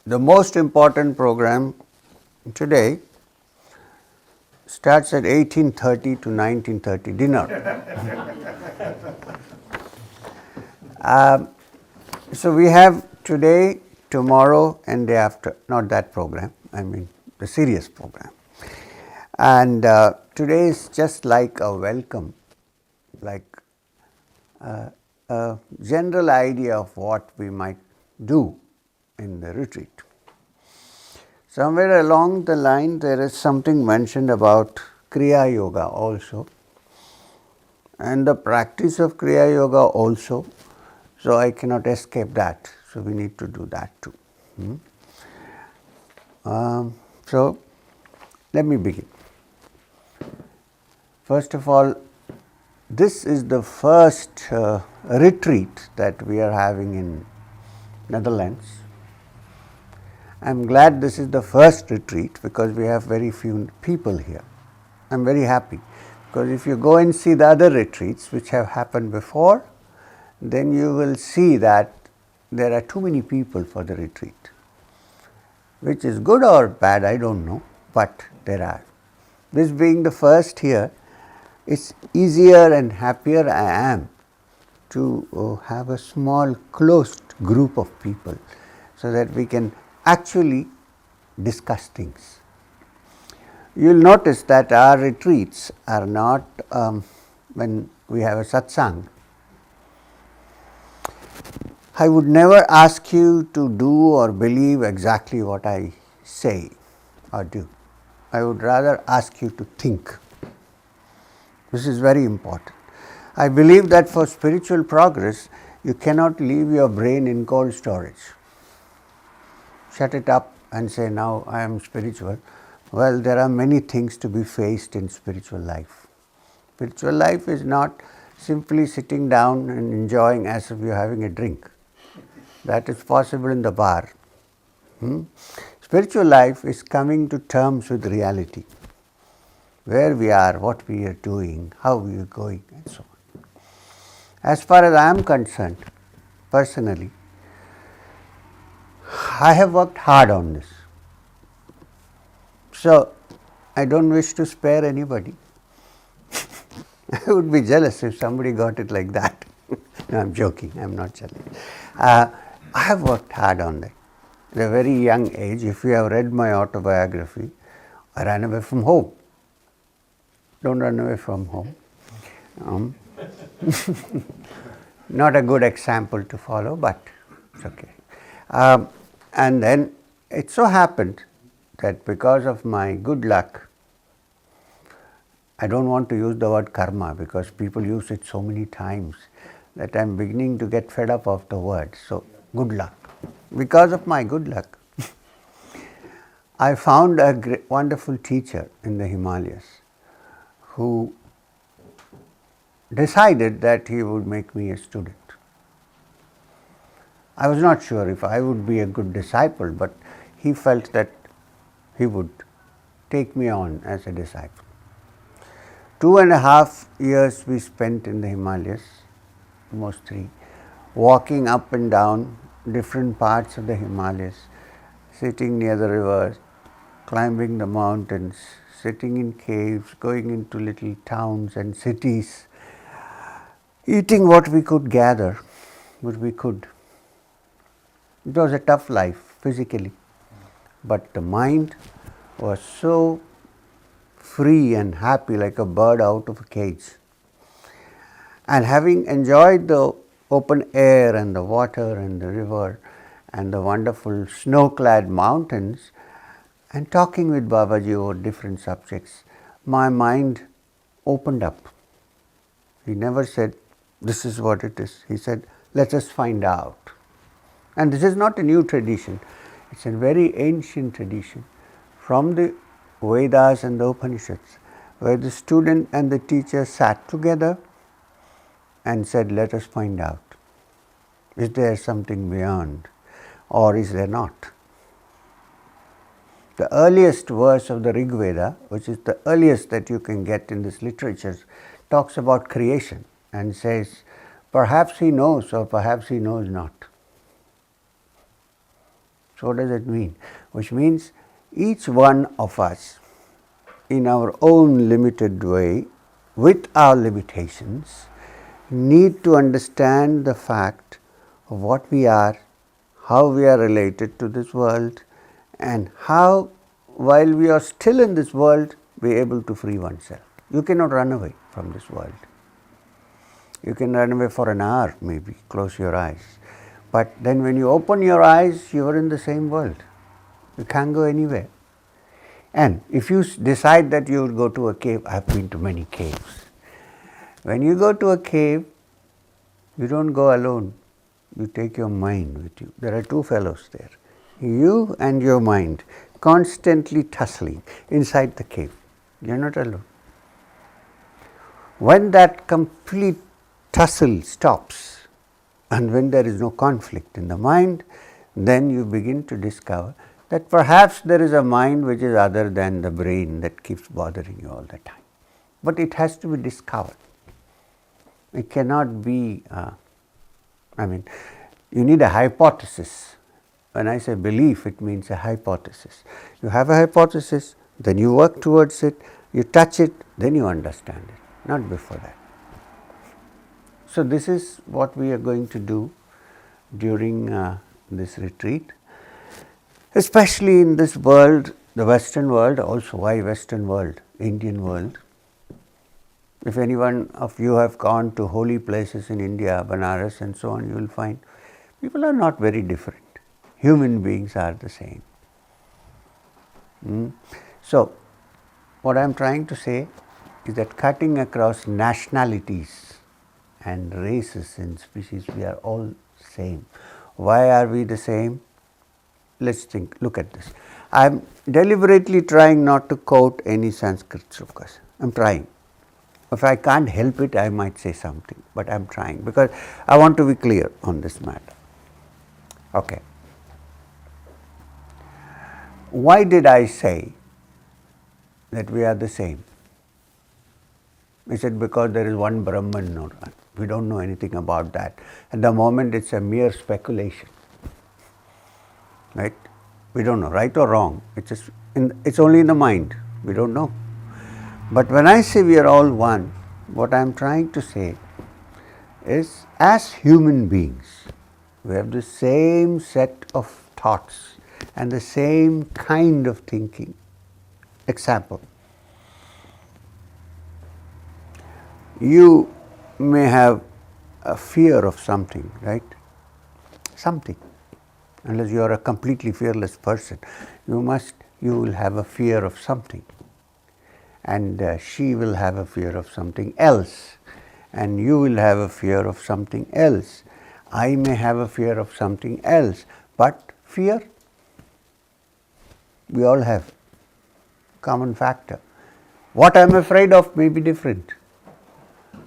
The most important program today starts at 18:30 to 19:30, dinner. So we have today, tomorrow and day after, not that program, I mean the serious program. And today is just like a welcome, like a general idea of what we might do in the retreat. Somewhere along the line there is something mentioned about Kriya Yoga also, and the practice of Kriya Yoga also, so I cannot escape that, so we need to do that too. So let me begin. First of all, this is the first retreat that we are having in Netherlands. I am glad this is the first retreat because we have very few people here. I am very happy because if you go and see the other retreats which have happened before, then you will see that there are too many people for the retreat. Which is good or bad, I don't know, but there are. This being the first here, it's easier and happier I am to have a small closed group of people so that we can actually discuss things. You will notice that our retreats are not when we have a satsang. I would never ask you to do or believe exactly what I say or do. I would rather ask you to think. This is very important. I believe that for spiritual progress, you cannot leave your brain in cold storage. Shut it up and say, now I am spiritual. Well, there are many things to be faced in spiritual life. Spiritual life is not simply sitting down and enjoying as if you are having a drink. That is possible in the bar. Spiritual life is coming to terms with reality. Where we are, what we are doing, how we are going, and so on. As far as I am concerned, personally, I have worked hard on this. So, I don't wish to spare anybody. I would be jealous if somebody got it like that. No, I am joking, I am not jealous. I have worked hard on that. At a very young age, if you have read my autobiography, I ran away from home. Don't run away from home. Not a good example to follow, but it's okay. And then it so happened that because of my good luck, I don't want to use the word karma because people use it so many times that I am beginning to get fed up of the word. So, good luck. Because of my good luck, I found a wonderful teacher in the Himalayas who decided that he would make me a student. I was not sure if I would be a good disciple, but he felt that he would take me on as a disciple. 2.5 years we spent in the Himalayas, almost 3, walking up and down different parts of the Himalayas, sitting near the rivers, climbing the mountains, sitting in caves, going into little towns and cities, eating what we could gather, what we could. It was a tough life physically, but the mind was so free and happy like a bird out of a cage. And having enjoyed the open air and the water and the river and the wonderful snow-clad mountains and talking with Babaji over different subjects, my mind opened up. He never said, this is what it is. He said, let us find out. And this is not a new tradition. It's a very ancient tradition from the Vedas and the Upanishads, where the student and the teacher sat together and said, let us find out. Is there something beyond or is there not? The earliest verse of the Rig Veda, which is the earliest that you can get in this literature, talks about creation and says, perhaps he knows or perhaps he knows not. So what does it mean? Which means each one of us, in our own limited way, with our limitations, need to understand the fact of what we are, how we are related to this world, and how, while we are still in this world, be able to free oneself. You cannot run away from this world. You can run away for an hour, maybe, close your eyes. But then when you open your eyes, you are in the same world. You can't go anywhere. And if you decide that you will go to a cave, I have been to many caves. When you go to a cave, you don't go alone. You take your mind with you. There are two fellows there. You and your mind constantly tussling inside the cave. You are not alone. When that complete tussle stops, and when there is no conflict in the mind, then you begin to discover that perhaps there is a mind which is other than the brain that keeps bothering you all the time. But it has to be discovered. It cannot be, you need a hypothesis. When I say belief, it means a hypothesis. You have a hypothesis, then you work towards it, you touch it, then you understand it, not before that. So this is what we are going to do during this retreat, especially in this world, the Western world. Also, why Western world? Indian world. If any one of you have gone to holy places in India, Banaras and so on, you will find people are not very different. Human beings are the same. So, what I am trying to say is that cutting across nationalities and races and species, we are all same. Why are we the same? Let's think, look at this. I am deliberately trying not to quote any Sanskrit slokas. I am trying. If I can't help it, I might say something, but I am trying because I want to be clear on this matter. Okay. Why did I say that we are the same? Is it because there is one Brahman or not? We don't know anything about that. At the moment, it's a mere speculation. Right? We don't know, right or wrong. It's only in the mind. We don't know. But when I say we are all one, what I am trying to say is, as human beings, we have the same set of thoughts and the same kind of thinking. Example, you may have a fear of something, right? Something. Unless you are a completely fearless person, you will have a fear of something. And she will have a fear of something else. And you will have a fear of something else. I may have a fear of something else. But fear, we all have. Common factor. What I am afraid of may be different.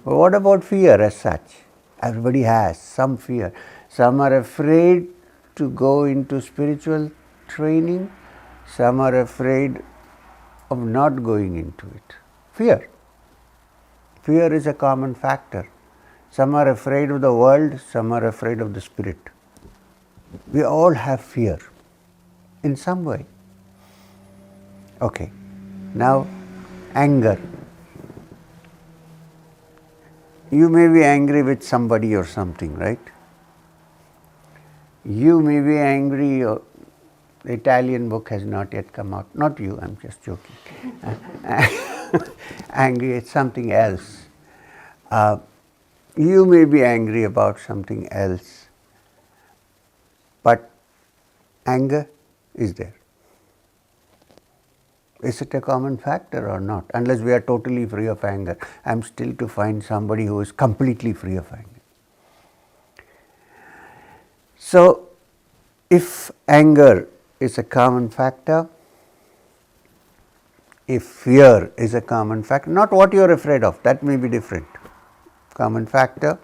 But what about fear as such? Everybody has some fear. Some are afraid to go into spiritual training. Some are afraid of not going into it. Fear. Fear is a common factor. Some are afraid of the world, some are afraid of the spirit. We all have fear in some way. Okay, now anger. You may be angry with somebody or something, right? You may be angry, or the Italian book has not yet come out. Not you, I'm just joking. Angry at something else. You may be angry about something else. But anger is there. Is it a common factor or not? Unless we are totally free of anger. I am still to find somebody who is completely free of anger. So, if anger is a common factor, if fear is a common factor, not what you are afraid of, that may be different. Common factor.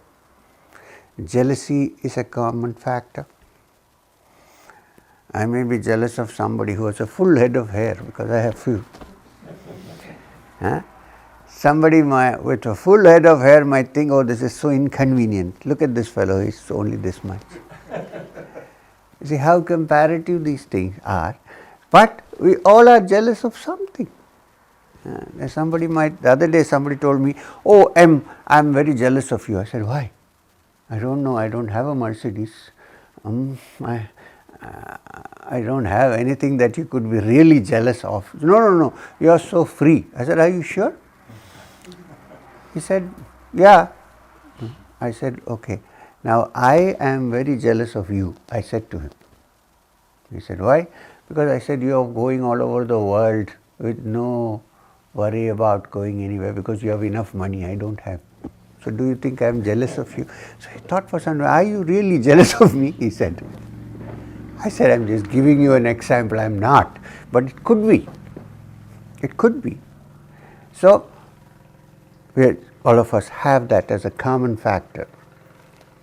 Jealousy is a common factor. I may be jealous of somebody who has a full head of hair because I have few. Somebody with a full head of hair might think, oh, this is so inconvenient. Look at this fellow, he's only this much. You see how comparative these things are, but we all are jealous of something. Somebody might, the other day somebody told me, oh, I'm very jealous of you. I said, why? I don't know, I don't have a Mercedes. I don't have anything that you could be really jealous of. No, you are so free. I said, are you sure? He said, yeah. I said, okay. Now I am very jealous of you, I said to him. He said, why? Because I said, you are going all over the world with no worry about going anywhere because you have enough money, I don't have. So do you think I am jealous of you? So he thought for some time, are you really jealous of me? He said. I said, I'm just giving you an example, I'm not. But it could be. It could be. So all of us have that as a common factor.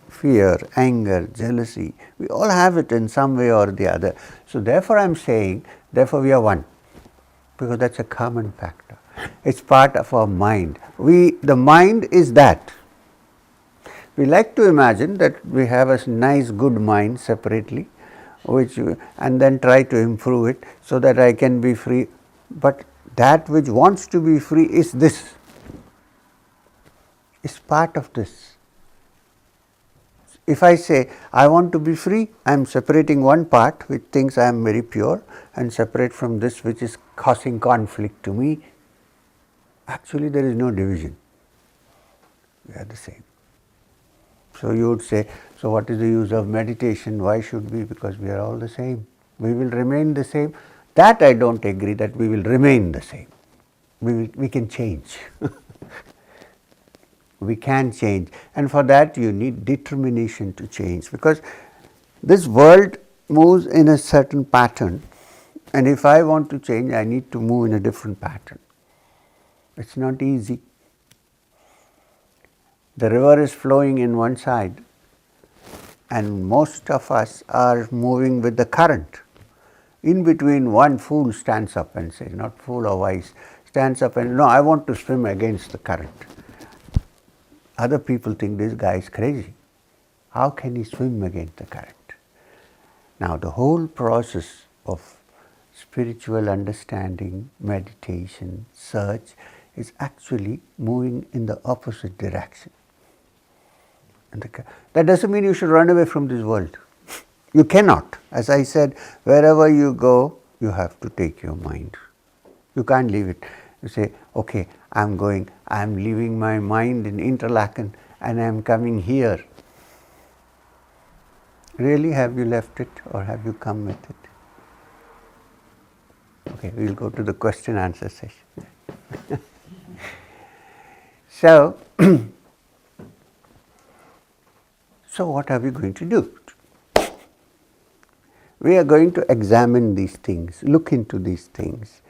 Fear, anger, jealousy, we all have it in some way or the other. So therefore I'm saying, therefore we are one, because that's a common factor. It's part of our mind. The mind is that. We like to imagine that we have a nice good mind separately, and then try to improve it so that I can be free. But that which wants to be free is this, is part of this. If I say I want to be free, I am separating one part which thinks I am very pure and separate from this which is causing conflict to me. Actually there is no division, we are the same. So you would say, so what is the use of meditation? Why should we? Because we are all the same. We will remain the same. That I don't agree that we will remain the same. We can change. We can change, and for that you need determination to change, because this world moves in a certain pattern, and if I want to change I need to move in a different pattern. It's not easy. The river is flowing in one side and most of us are moving with the current. In between, one fool stands up and says, not fool or wise, stands up and, no, I want to swim against the current. Other people think this guy is crazy. How can he swim against the current? Now the whole process of spiritual understanding, meditation, search is actually moving in the opposite direction. And that doesn't mean you should run away from this world. You cannot. As I said, wherever you go, you have to take your mind. You can't leave it. You say, okay, I'm leaving my mind in Interlaken and I'm coming here. Really, have you left it or have you come with it? Okay, we'll go to the question answer session. So what are we going to do? We are going to examine these things, look into these things.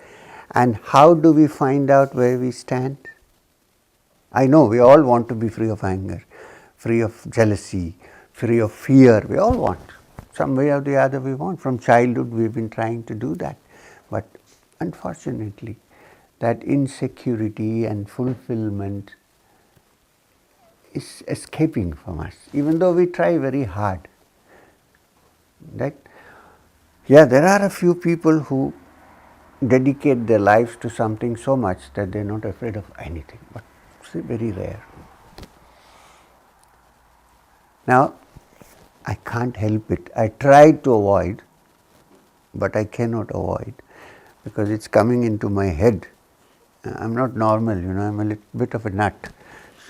And how do we find out where we stand? I know we all want to be free of anger, free of jealousy, free of fear. We all want. Some way or the other we want. From childhood we've been trying to do that. But unfortunately, that insecurity and fulfillment is escaping from us, even though we try very hard. Right? Yeah, there are a few people who dedicate their lives to something so much that they are not afraid of anything, but it's very rare. Now, I can't help it. I try to avoid, but I cannot avoid because it's coming into my head. I'm not normal, I'm a little bit of a nut.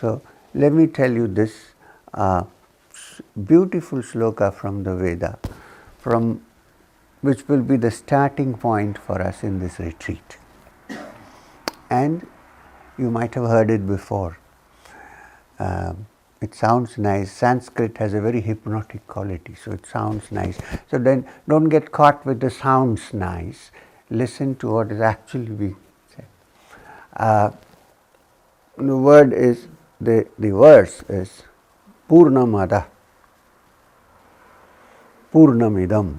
So, let me tell you this beautiful sloka from the Veda, which will be the starting point for us in this retreat. And you might have heard it before. It sounds nice. Sanskrit has a very hypnotic quality, so it sounds nice. So then don't get caught with the sounds nice. Listen to what is actually being said. The verse is Purnamada, Purnamidam.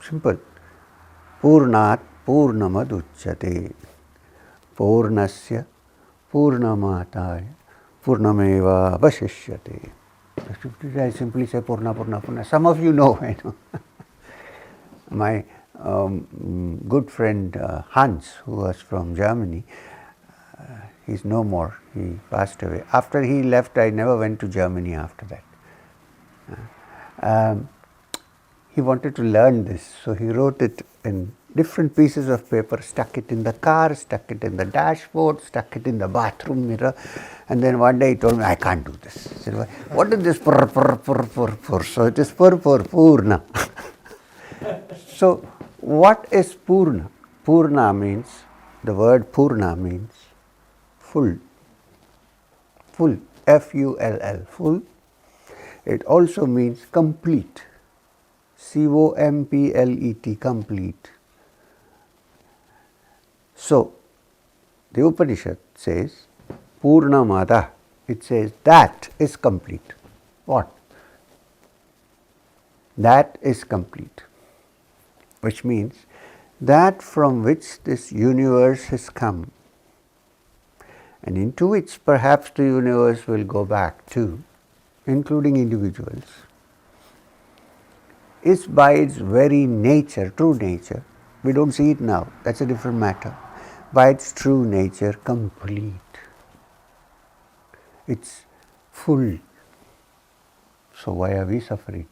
Simple. Purnat Purnamaduchyate, Purnasya Purnamataya Purnameva Vasishyate. I simply say Purna, Purna, Purna. Some of you know, I know. My good friend Hans, who was from Germany, he's no more, he passed away. After he left, I never went to Germany after that. He wanted to learn this, so he wrote it in different pieces of paper, stuck it in the car, stuck it in the dashboard, stuck it in the bathroom mirror, and then one day he told me, I can't do this. I said, what is this pur, pur, pur, pur, pur? So it is pur, pur, purna. So what is purna? Purna means, the word purna means full. Full, F-U-L-L, full. It also means complete. C-O-M-P-L-E-T, complete. So, the Upanishad says, Purnamada, it says that is complete. What? That is complete. Which means that from which this universe has come and into which perhaps the universe will go back to, including individuals, is by its very nature, true nature, we don't see it now, that's a different matter, by its true nature, complete. It's full. So why are we suffering?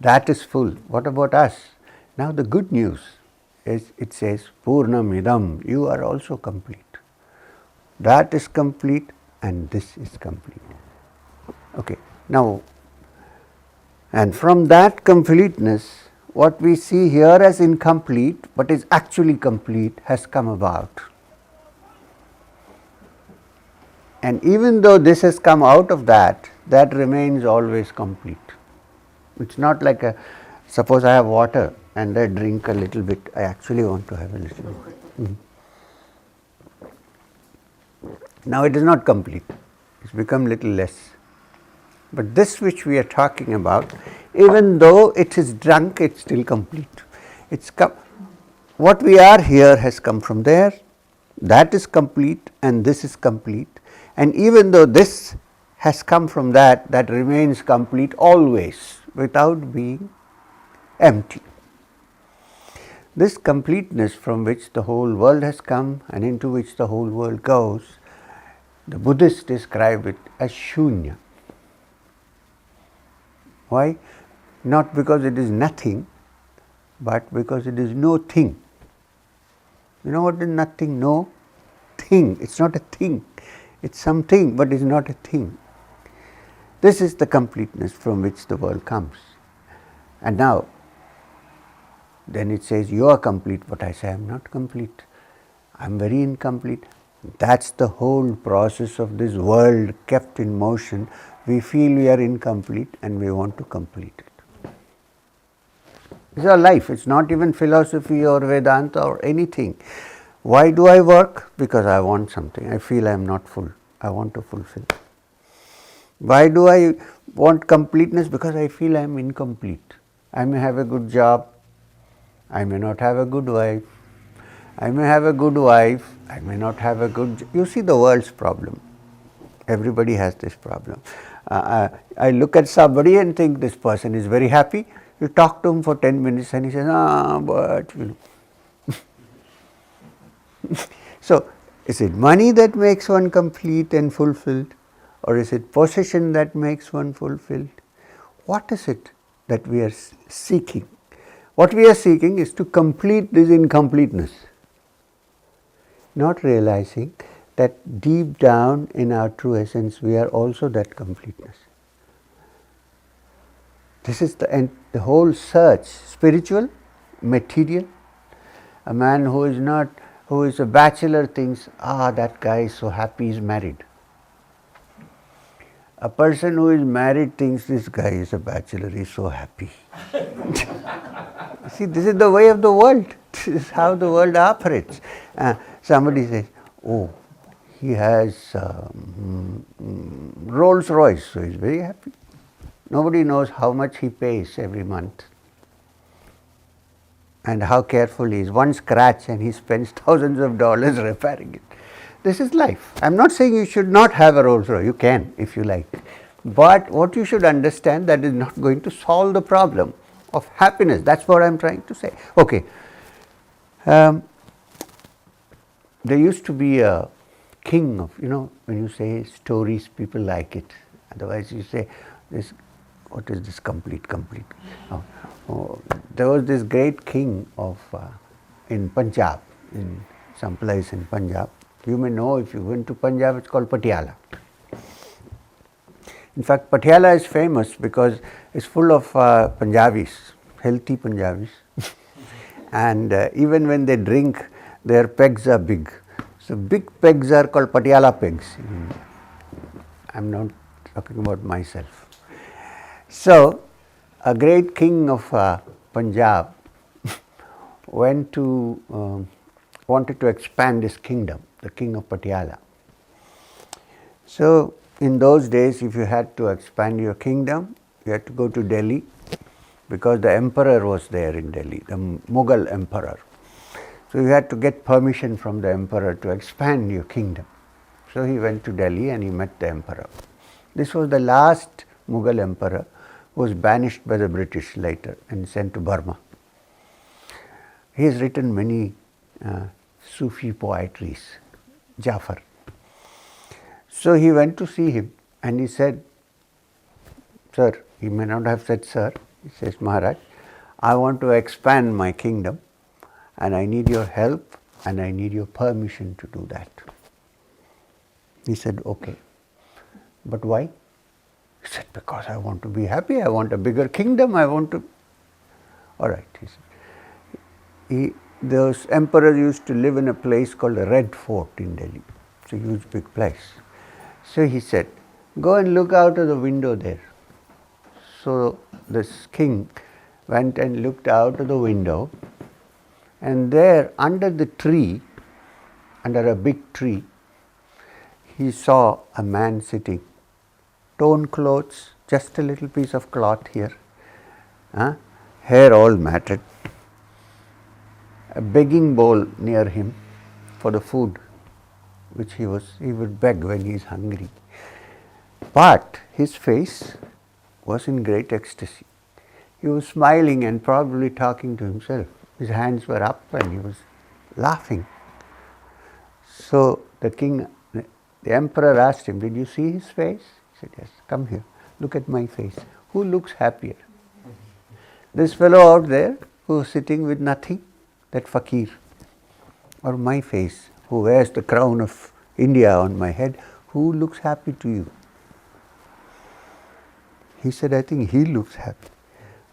That is full. What about us? Now the good news is it says, Purnamidam, you are also complete. That is complete and this is complete. Okay, now, and from that completeness, what we see here as incomplete, but is actually complete, has come about. And even though this has come out of that, that remains always complete. It's not like suppose I have water and I drink a little bit, I actually want to have a little bit. Now it is not complete, it's become little less. But this which we are talking about, even though it is drunk, it's still complete. What we are here has come from there, that is complete and this is complete. And even though this has come from that, that remains complete always without being empty. This completeness from which the whole world has come and into which the whole world goes, the Buddhists describe it as shunya. Why? Not because it is nothing, but because it is no thing. You know what is nothing? No thing. It's not a thing. It's something, but it's not a thing. This is the completeness from which the world comes. And now, then it says, you are complete, but I say I am not complete. I am very incomplete. That's the whole process of this world kept in motion. We feel we are incomplete and we want to complete it. It's our life. It's not even philosophy or Vedanta or anything. Why do I work? Because I want something. I feel I am not full. I want to fulfill. Why do I want completeness? Because I feel I am incomplete. I may have a good job. I may not have a good wife. I may have a good wife. I may not have a good. You see the world's problem. Everybody has this problem. I look at somebody and think this person is very happy. You talk to him for 10 minutes and he says, but you know. So, is it money that makes one complete and fulfilled? Or is it possession that makes one fulfilled? What is it that we are seeking? What we are seeking is to complete this incompleteness. Not realizing that deep down in our true essence we are also that completeness. This is the whole search, spiritual, material. A man who is a bachelor thinks, that guy is so happy he is married. A person who is married thinks this guy is a bachelor, he is so happy. See, this is the way of the world. This is how the world operates. Somebody says, he has Rolls Royce, so he is very happy. Nobody knows how much he pays every month and how careful he is. One scratch and he spends thousands of dollars repairing it. This is life. I am not saying you should not have a Rolls Royce. You can if you like. But what you should understand, that is not going to solve the problem of happiness. That's what I am trying to say. Okay. There used to be a king of, when you say stories, people like it. Otherwise you say, this, what is this complete? There was this great king of, in Punjab, in some place in Punjab. You may know, if you went to Punjab, it's called Patiala. In fact, Patiala is famous because it's full of Punjabis, healthy Punjabis. And even when they drink, their pegs are big. So big pegs are called Patiala pegs. I'm not talking about myself. So a great king of Punjab wanted to expand his kingdom, the king of Patiala. So in those days, if you had to expand your kingdom, you had to go to Delhi, because the emperor was there in Delhi, the Mughal emperor. So you had to get permission from the emperor to expand your kingdom. So he went to Delhi and he met the emperor. This was the last Mughal emperor who was banished by the British later and sent to Burma. He has written many Sufi poetries, Jafar. So he went to see him and he said, sir, he may not have said sir, he says, Maharaj, I want to expand my kingdom and I need your help and I need your permission to do that. He said, okay. But why? He said, because I want to be happy, I want a bigger kingdom, I want to. All right, he said. Those emperors used to live in a place called the Red Fort in Delhi. It's a huge big place. So he said, go and look out of the window there. So this king went and looked out of the window, and there under the tree, under a big tree, he saw a man sitting, torn clothes, just a little piece of cloth here, hair all matted, a begging bowl near him for the food which he would beg when he is hungry. But his face was in great ecstasy. He was smiling and probably talking to himself. His hands were up and he was laughing. So the emperor asked him, did you see his face? He said, yes. Come here, look at my face. Who looks happier? This fellow out there who is sitting with nothing, that fakir, or my face, who wears the crown of India on my head, who looks happy to you? He said, I think he looks happy.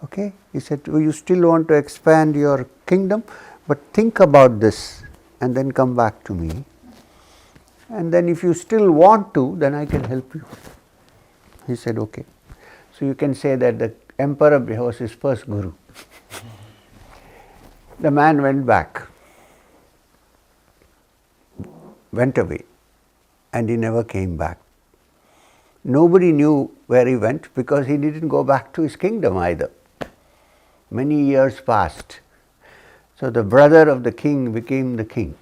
Okay? He said, well, you still want to expand your kingdom, but think about this and then come back to me. And then if you still want to, then I can help you. He said, okay. So you can say that the emperor was his first guru. The man went away, and he never came back. Nobody knew where he went because he didn't go back to his kingdom either. Many years passed. So the brother of the king became the king.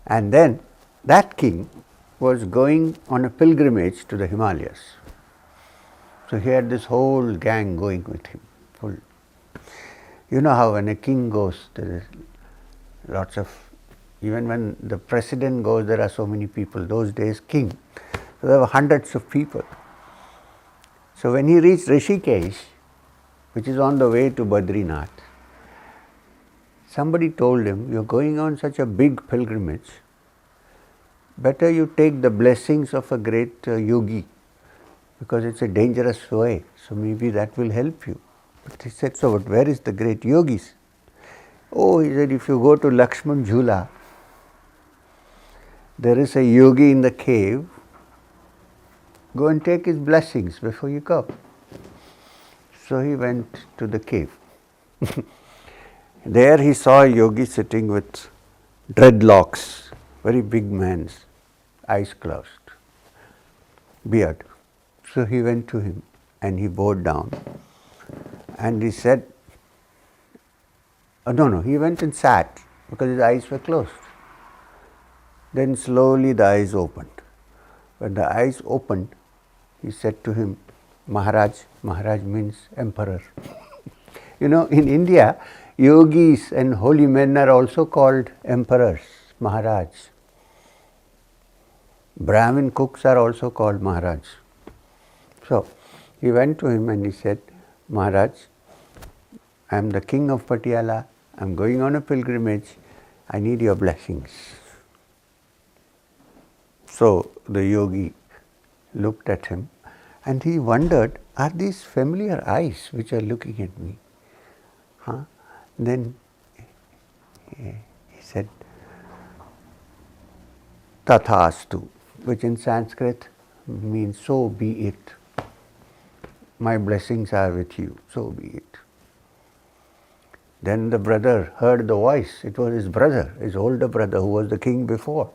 And then that king was going on a pilgrimage to the Himalayas. So he had this whole gang going with him. Full. You know how when a king goes, there is lots of, even when the president goes, there are so many people. Those days, king. So there were hundreds of people. So when he reached Rishikesh, which is on the way to Badrinath, somebody told him, you're going on such a big pilgrimage, better you take the blessings of a great yogi, because it's a dangerous way, so maybe that will help you. But he said, so but where is the great yogis? Oh, he said, if you go to Lakshman Jhula, there is a yogi in the cave, go and take his blessings before you go. So he went to the cave. There he saw a yogi sitting with dreadlocks, very big man's, eyes closed, beard. So he went to him and he bowed down and he said, he went and sat because his eyes were closed. Then slowly the eyes opened. When the eyes opened, he said to him, Maharaj. Maharaj means emperor. In India, yogis and holy men are also called emperors, Maharaj. Brahmin cooks are also called Maharaj. So, he went to him and he said, Maharaj, I am the king of Patiala, I am going on a pilgrimage, I need your blessings. So, the yogi looked at him and he wondered, are these familiar eyes which are looking at me? Then he said, Tathastu, which in Sanskrit means so be it. My blessings are with you, so be it. Then the brother heard the voice. It was his brother, his older brother who was the king before.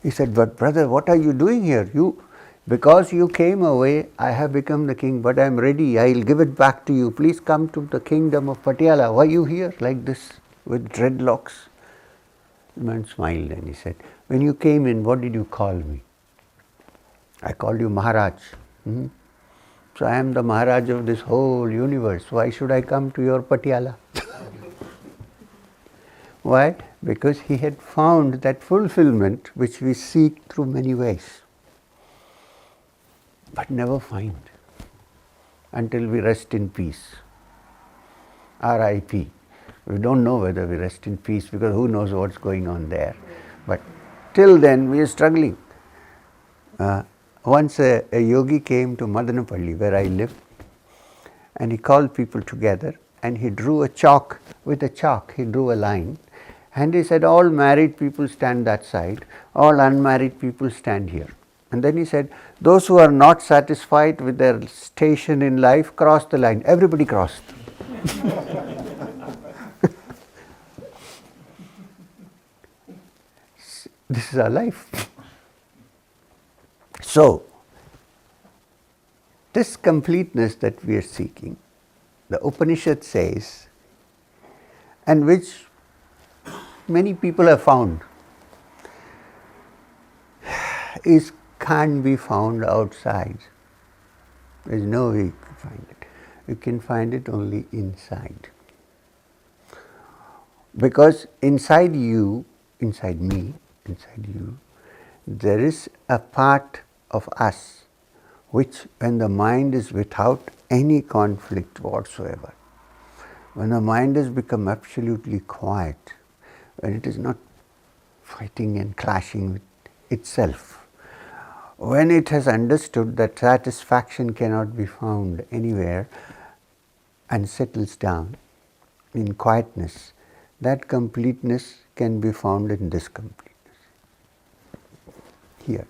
He said, but brother, what are you doing here? Because you came away, I have become the king, but I am ready, I will give it back to you. Please come to the kingdom of Patiala. Why are you here like this with dreadlocks? The man smiled and he said, when you came in, what did you call me? I called you Maharaj. So I am the Maharaj of this whole universe. Why should I come to your Patiala? Why? Because he had found that fulfillment which we seek through many ways, but never find until we rest in peace. R.I.P. We don't know whether we rest in peace because who knows what's going on there. But till then we are struggling. Once a yogi came to Madanapalli where I live, and he called people together and he drew a chalk. With a chalk he drew a line and he said, all married people stand that side, all unmarried people stand here. And then he said, those who are not satisfied with their station in life, cross the line. Everybody crossed. This is our life. So, this completeness that we are seeking, the Upanishad says, and which many people have found, can't be found outside. There is no way you can find it. You can find it only inside. Because inside you, inside me, inside you, there is a part of us which, when the mind is without any conflict whatsoever, when the mind has become absolutely quiet, when it is not fighting and clashing with itself, when it has understood that satisfaction cannot be found anywhere and settles down in quietness, that completeness can be found in this completeness. Here.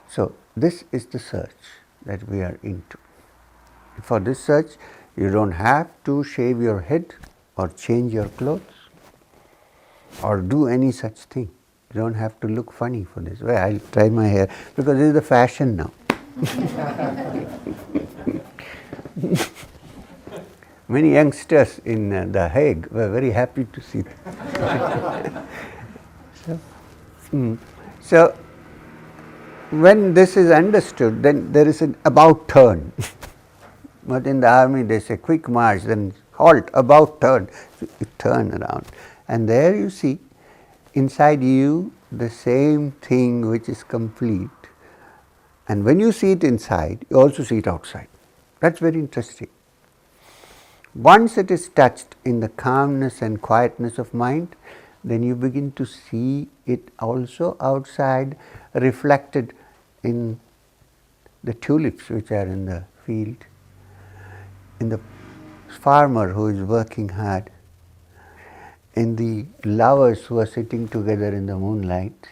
So, this is the search that we are into. For this search, you don't have to shave your head or change your clothes or do any such thing. You don't have to look funny for this. Well, I'll try my hair because this is the fashion now. Many youngsters in The Hague were very happy to see that. So, when this is understood, then there is an about turn. But in the army they say quick march, then halt, about turn. So you turn around. And there you see inside you the same thing which is complete. And when you see it inside, you also see it outside. That's very interesting. Once it is touched in the calmness and quietness of mind, then you begin to see it also outside, reflected in the tulips which are in the field, in the farmer who is working hard, in the lovers who are sitting together in the moonlight,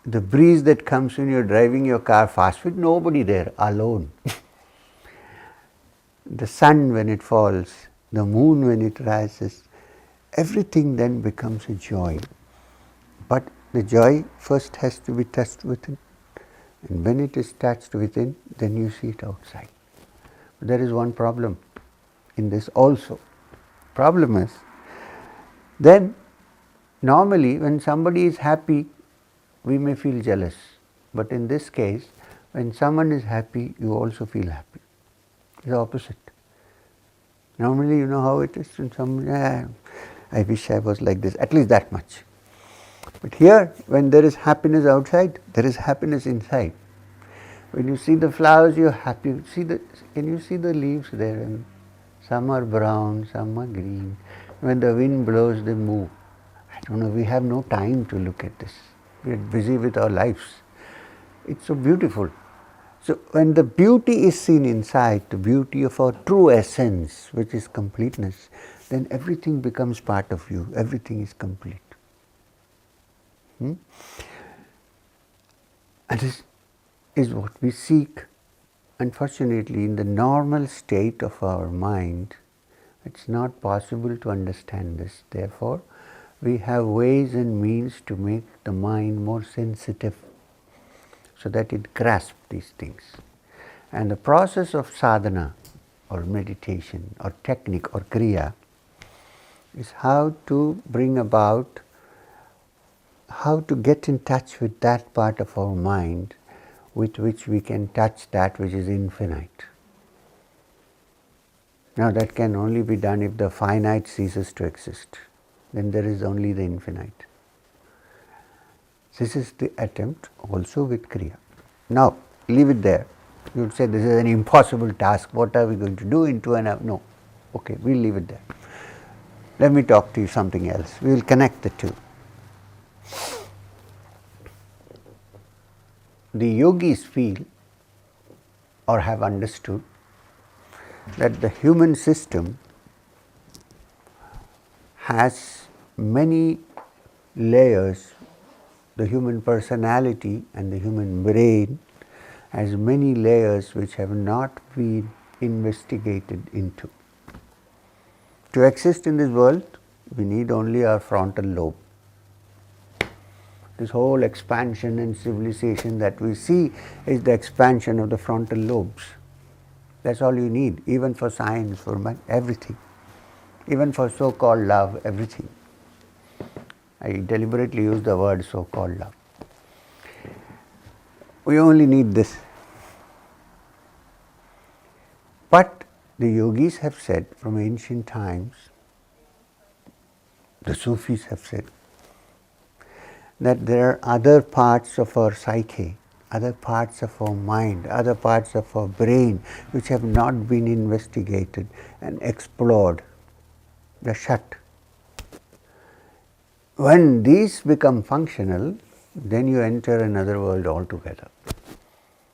the breeze that comes when you are driving your car fast with nobody there, alone. The sun when it falls, the moon when it rises, everything then becomes a joy. But the joy first has to be touched within. And when it is touched within, then you see it outside. But there is one problem in this also. Problem is, then Normally, when somebody is happy, we may feel jealous. But in this case, when someone is happy, you also feel happy. It's the opposite. Normally, you know how it is when somebody, I wish I was like this, at least that much. But here, when there is happiness outside, there is happiness inside. When you see the flowers, you're happy. Can you see the leaves there? And some are brown, some are green. When the wind blows, they move. I don't know, we have no time to look at this. We are busy with our lives. It's so beautiful. So when the beauty is seen inside, the beauty of our true essence, which is completeness, then everything becomes part of you. Everything is complete. And this is what we seek. Unfortunately, in the normal state of our mind, it's not possible to understand this. Therefore, we have ways and means to make the mind more sensitive so that it grasps these things. And the process of sadhana or meditation or technique or kriya is how to bring about, how to get in touch with that part of our mind with which we can touch that which is infinite. Now that can only be done if the finite ceases to exist. Then there is only the infinite. This is the attempt also with kriya. Now leave it there. You would say this is an impossible task. What are we going to do in 2.5 hours? No. Okay, we'll leave it there. Let me talk to you something else. We will connect the two. The yogis feel or have understood that the human system has many layers. The human personality and the human brain has many layers which have not been investigated into. To exist in this world, we need only our frontal lobe. This whole expansion and civilization that we see is the expansion of the frontal lobes. That's all you need, even for science, for everything, even for so-called love, everything. I deliberately use the word so-called love. We only need this. But the yogis have said from ancient times, the Sufis have said, that there are other parts of our psyche, other parts of our mind, other parts of our brain which have not been investigated and explored. They're shut. When these become functional, then you enter another world altogether,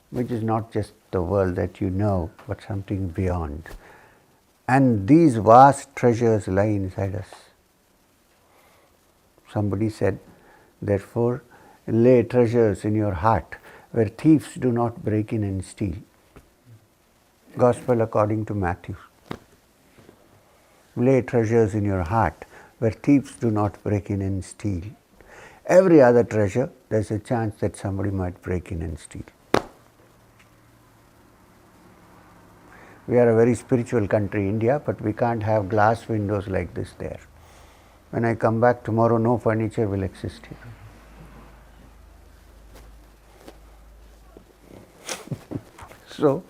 which is not just the world that you know, but something beyond. And these vast treasures lie inside us. Somebody said, therefore, lay treasures in your heart where thieves do not break in and steal. Gospel according to Matthew. Lay treasures in your heart where thieves do not break in and steal. Every other treasure, there's a chance that somebody might break in and steal. We are a very spiritual country, India, but we can't have glass windows like this there. When I come back tomorrow, no furniture will exist here. So,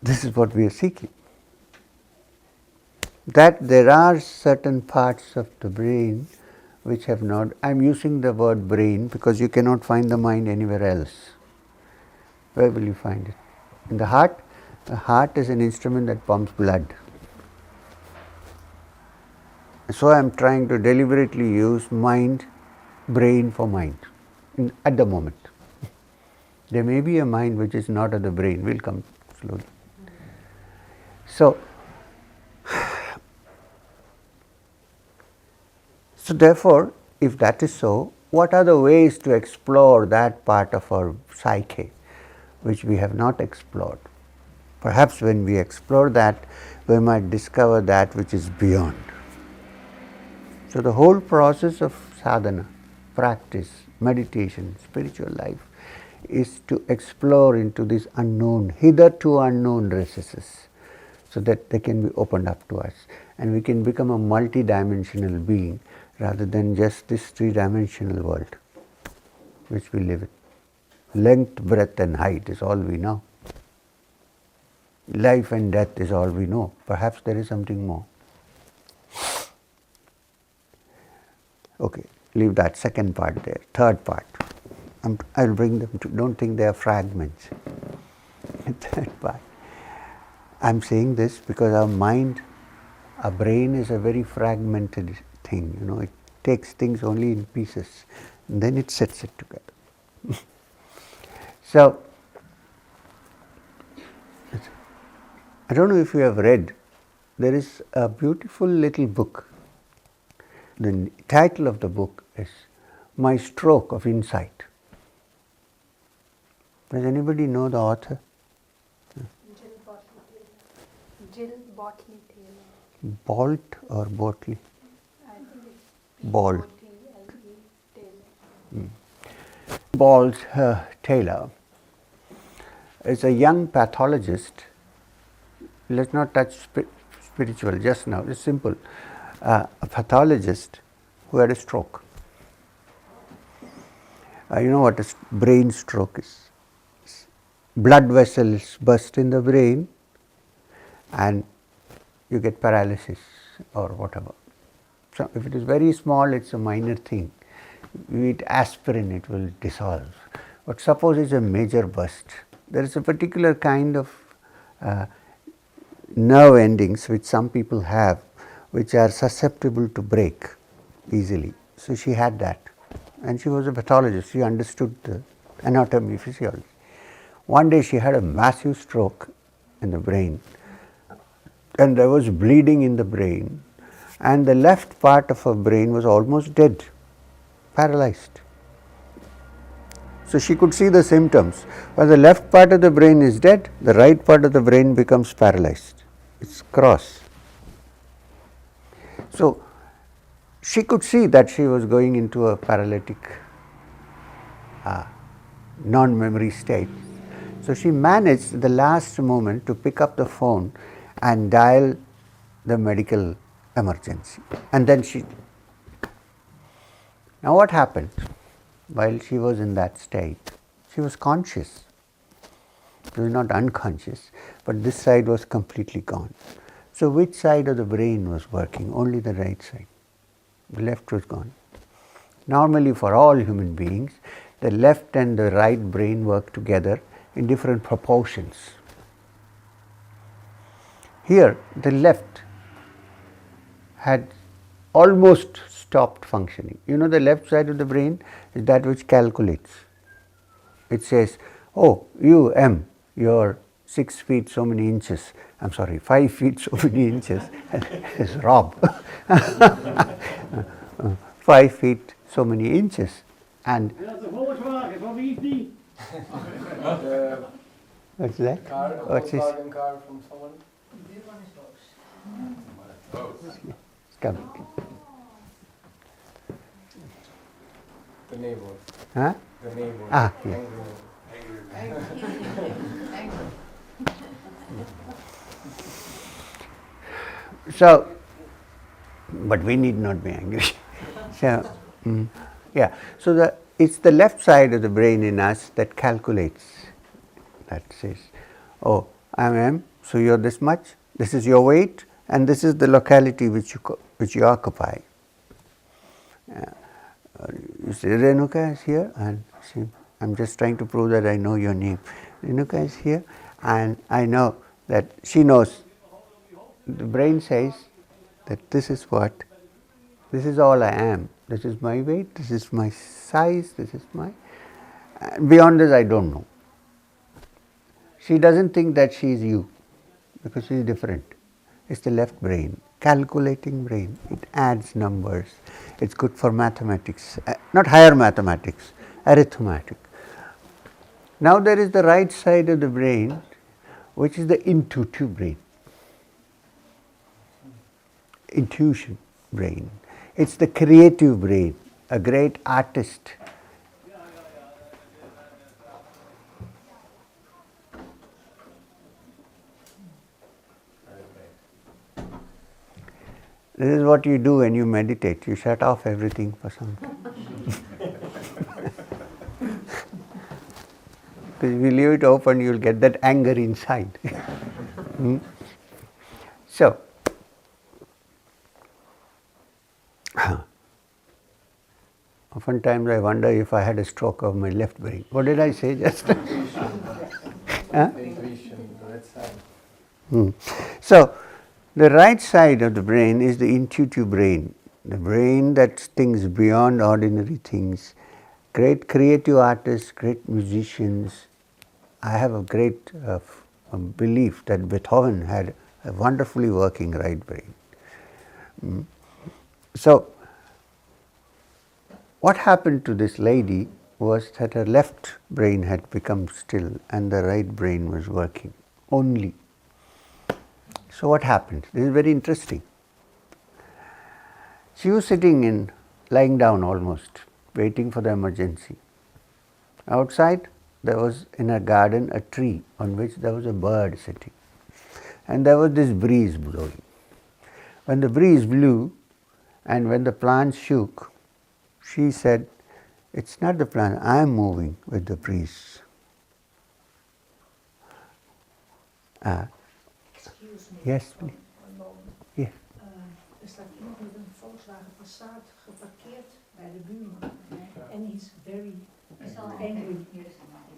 this is what we are seeking. That there are certain parts of the brain which have not, I am using the word brain because you cannot find the mind anywhere else. Where will you find it? In the heart? The heart is an instrument that pumps blood. So I am trying to deliberately use mind, brain for mind at the moment. There may be a mind which is not at the brain, will come slowly. So therefore, if that is so, what are the ways to explore that part of our psyche which we have not explored? Perhaps when we explore that, we might discover that which is beyond. So the whole process of sadhana, practice, meditation, spiritual life is to explore into these unknown, hitherto unknown recesses, so that they can be opened up to us and we can become a multi-dimensional being rather than just this three-dimensional world which we live in. Length, breadth and height is all we know. Life and death is all we know. Perhaps there is something more. Okay, leave that second part there. Third part. I'll bring them to, don't think they are fragments. Third part. I'm saying this because our mind, our brain is a very fragmented thing. It takes things only in pieces and then it sets it together. So, I don't know if you have read, there is a beautiful little book. The title of the book is My Stroke of Insight. Does anybody know the author? Jill Botley Taylor. Bolt or Botley? I think it's Bolt. Taylor. Bolt Taylor is a young pathologist. Let's not touch spiritual just now, it's simple. A pathologist who had a stroke. You know what a brain stroke is? Blood vessels burst in the brain and you get paralysis or whatever. So if it is very small, it's a minor thing. You eat aspirin, it will dissolve. But suppose it's a major burst. There is a particular kind of nerve endings which some people have, which are susceptible to break easily. So she had that. And she was a pathologist. She understood the anatomy, physiology. One day she had a massive stroke in the brain. And there was bleeding in the brain. And the left part of her brain was almost dead, paralyzed. So she could see the symptoms. While the left part of the brain is dead, the right part of the brain becomes paralyzed. It's cross. So she could see that she was going into a paralytic non-memory state. So she managed at the last moment to pick up the phone and dial the medical emergency. And then now what happened? While she was in that state, she was conscious. She was not unconscious, but this side was completely gone. So which side of the brain was working? Only the right side. The left was gone. Normally for all human beings, the left and the right brain work together in different proportions. Here, the left had almost stopped functioning. The left side of the brain is that which calculates. It says, oh, you M, you're 6 feet so many inches. I'm sorry, 5 feet so many inches. It's Rob. 5 feet so many inches. And what's that? What's this? Car from someone. It's coming. The neighbor. Huh? The neighbor. Ah, yeah. So, but we need not be angry. So, yeah. So it's the left side of the brain in us that calculates. That says, oh, I am M, so you're this much. This is your weight, and this is the locality which you occupy. You say, Renuka is here, and I'm just trying to prove that I know your name. Renuka is here, and I know that she knows. The brain says that this is what, this is all I am. This is my weight, this is my size, this is my, beyond this I don't know. She doesn't think that she is you, because she is different. It's the left brain, calculating brain. It adds numbers. It's good for mathematics, not higher mathematics, arithmetic. Now there is the right side of the brain, which is the intuitive brain. Intuition brain. It's the creative brain, a great artist. This is what you do when you meditate. You shut off everything for some time. Because if you leave it open, you'll get that anger inside. So, oftentimes I wonder if I had a stroke of my left brain. What did I say just? Intuition, the right side. So, the right side of the brain is the intuitive brain, the brain that thinks beyond ordinary things. Great creative artists, great musicians. I have a great belief that Beethoven had a wonderfully working right brain. So, what happened to this lady was that her left brain had become still and the right brain was working only. So what happened? This is very interesting. She was sitting lying down almost, waiting for the emergency. Outside, there was in a garden a tree on which there was a bird sitting. And there was this breeze blowing. When the breeze blew and when the plants shook, she said, "It's not the plant, I am moving with the breeze." Excuse me. Yes, please. One moment. Yes. Er staat iemand met een Volkswagen Passat geparkeerd bij de buurman. En he's very angry.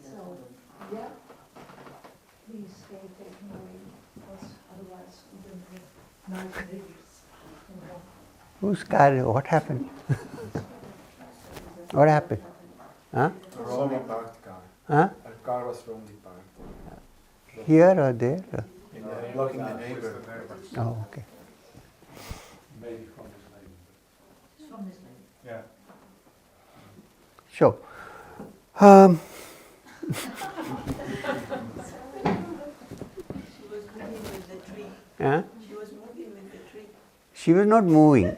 So, yeah, please stay taken away, because otherwise we're going to have nice neighbors. Whose car? What happened? What happened? Huh? Wrongly parked car. Huh? Our car was wrongly parked. Here or there? Blocking the neighbor. Oh, okay. Maybe from this lady. From this lady. Yeah. So, She was moving with the tree. huh? She was moving with the tree. She was not moving.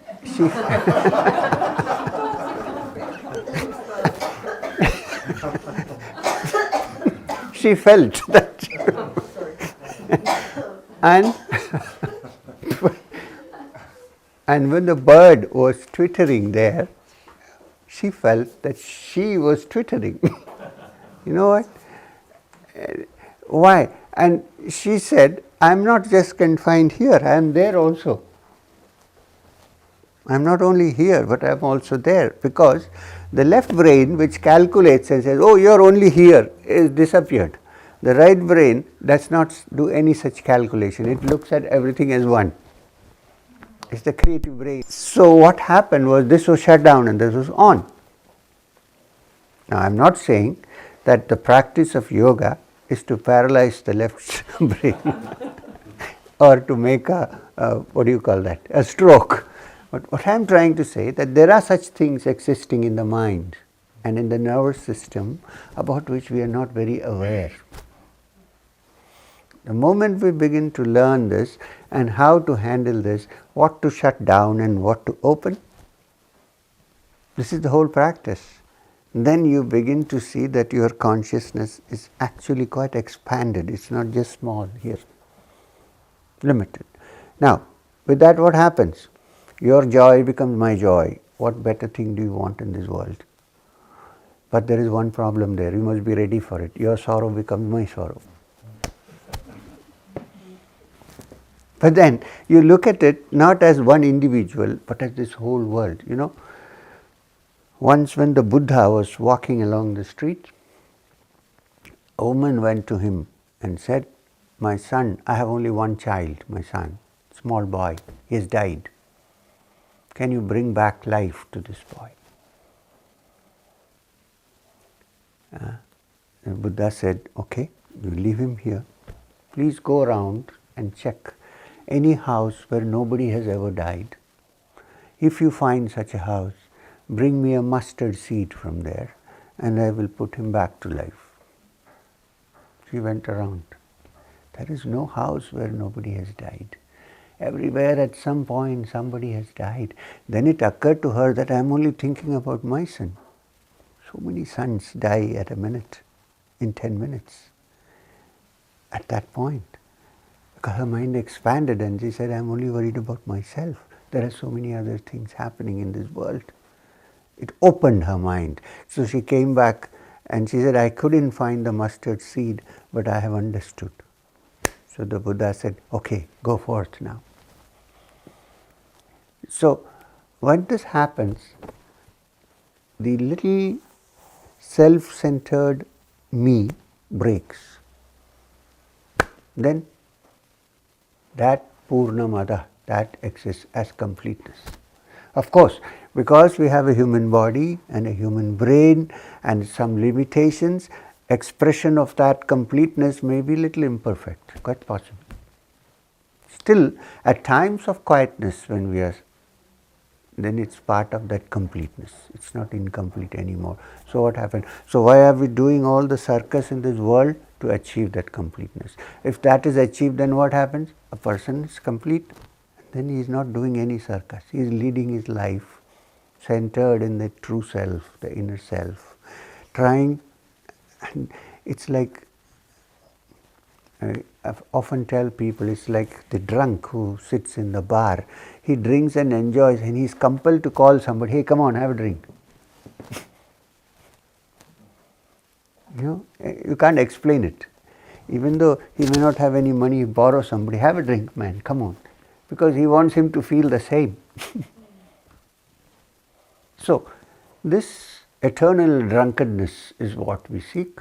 She felt that. And when the bird was twittering there, she felt that she was twittering. You know what? Why? And she said, "I'm not just confined here, I am there also. I'm not only here, but I'm also there." Because the left brain, which calculates and says, "Oh, you're only here," is disappeared. The right brain does not do any such calculation. It looks at everything as one. It's the creative brain. So what happened was this was shut down and this was on. Now I'm not saying that the practice of yoga is to paralyze the left brain or to make a stroke. But what I'm trying to say that there are such things existing in the mind and in the nervous system about which we are not very aware. The moment we begin to learn this and how to handle this, what to shut down and what to open, this is the whole practice. Then you begin to see that your consciousness is actually quite expanded. It's not just small here, limited. Now, with that what happens? Your joy becomes my joy. What better thing do you want in this world? But there is one problem there. You must be ready for it. Your sorrow becomes my sorrow. But then you look at it not as one individual, but as this whole world. You know, once when the Buddha was walking along the street, a woman went to him and said, "My son, I have only one child, my son, small boy, he has died. Can you bring back life to this boy?" The Buddha said, "Okay, you leave him here. Please go around and check any house where nobody has ever died. If you find such a house, bring me a mustard seed from there and I will put him back to life." She went around. There is no house where nobody has died. Everywhere at some point somebody has died. Then it occurred to her that I am only thinking about my son. So many sons die at a minute, in 10 minutes. At that point, because her mind expanded and she said, "I am only worried about myself." there are so many other things happening in this world. It opened her mind. So she came back and she said, I couldn't find the mustard seed, but I have understood. So the Buddha said, okay, go forth now. So when this happens, the little self-centered me breaks. Then that Purnamada, that exists as completeness. Of course, because we have a human body and a human brain and some limitations, expression of that completeness may be a little imperfect, quite possible. Still, at times of quietness when we are, then it's part of that completeness. It's not incomplete anymore. So what happened? So why are we doing all the circus in this world? To achieve that completeness. If that is achieved, then what happens? A person is complete. Then he is not doing any circus. He is leading his life centered in the true self, the inner self. Trying, and it's like, I often tell people, it's like the drunk who sits in the bar. He drinks and enjoys, and he is compelled to call somebody, hey, come on, have a drink. You can't explain it. Even though he may not have any money, borrow somebody, have a drink, man, come on. Because he wants him to feel the same. So, this eternal drunkenness is what we seek,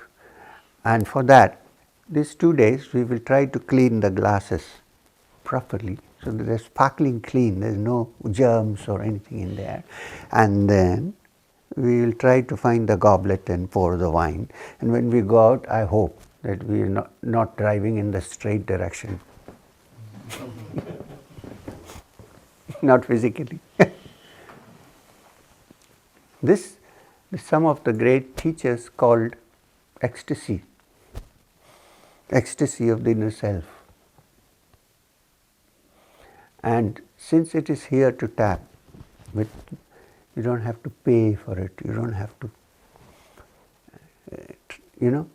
and for that, these 2 days we will try to clean the glasses properly so that they're sparkling clean, there's no germs or anything in there, and then we will try to find the goblet and pour the wine, and when we go out, I hope that we are not driving in the straight direction. Not physically. This some of the great teachers called ecstasy, ecstasy of the inner self. And since it is here to tap, you don't have to pay for it, you don't have to,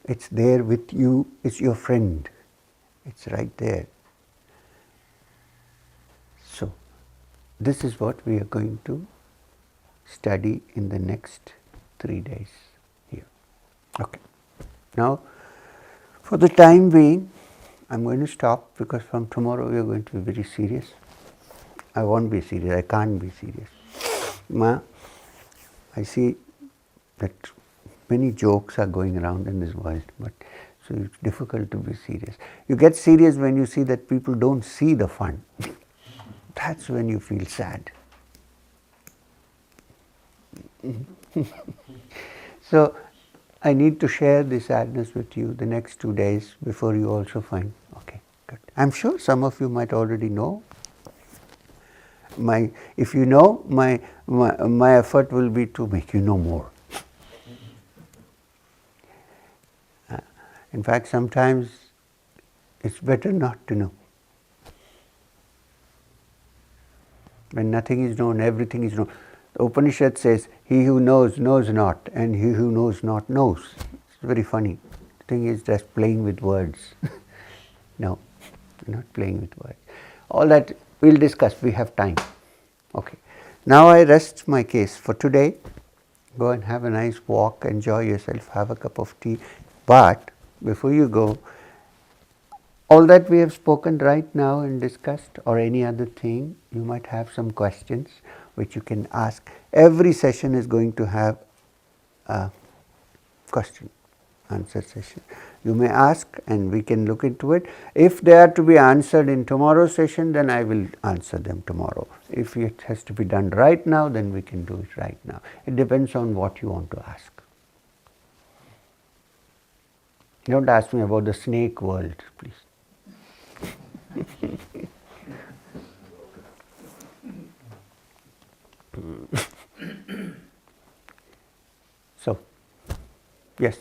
it's there with you, it's your friend, it's right there. So, this is what we are going to study in the next 3 days here. Okay. Now, for the time being, I'm going to stop because from tomorrow we are going to be very serious. I won't be serious, I can't be serious. I see that many jokes are going around in this world, but so it's difficult to be serious. You get serious when you see that people don't see the fun. That's when you feel sad. So, I need to share this sadness with you the next 2 days before you also find, okay, good. I'm sure some of you might already know. If you know, my effort will be to make you know more. In fact, sometimes it's better not to know. When nothing is known, everything is known. The Upanishad says, he who knows, knows not, and he who knows not, knows. It's very funny. The thing is just playing with words. No, we're not playing with words. All that we'll discuss, we have time. Okay. Now I rest my case for today. Go and have a nice walk, enjoy yourself, have a cup of tea. But before you go, all that we have spoken right now and discussed, or any other thing, you might have some questions which you can ask. Every session is going to have a question answer session. You may ask and we can look into it. If they are to be answered in tomorrow's session, then I will answer them tomorrow. If it has to be done right now, then we can do it right now. It depends on what you want to ask. Don't ask me about the snake world, please. So, yes.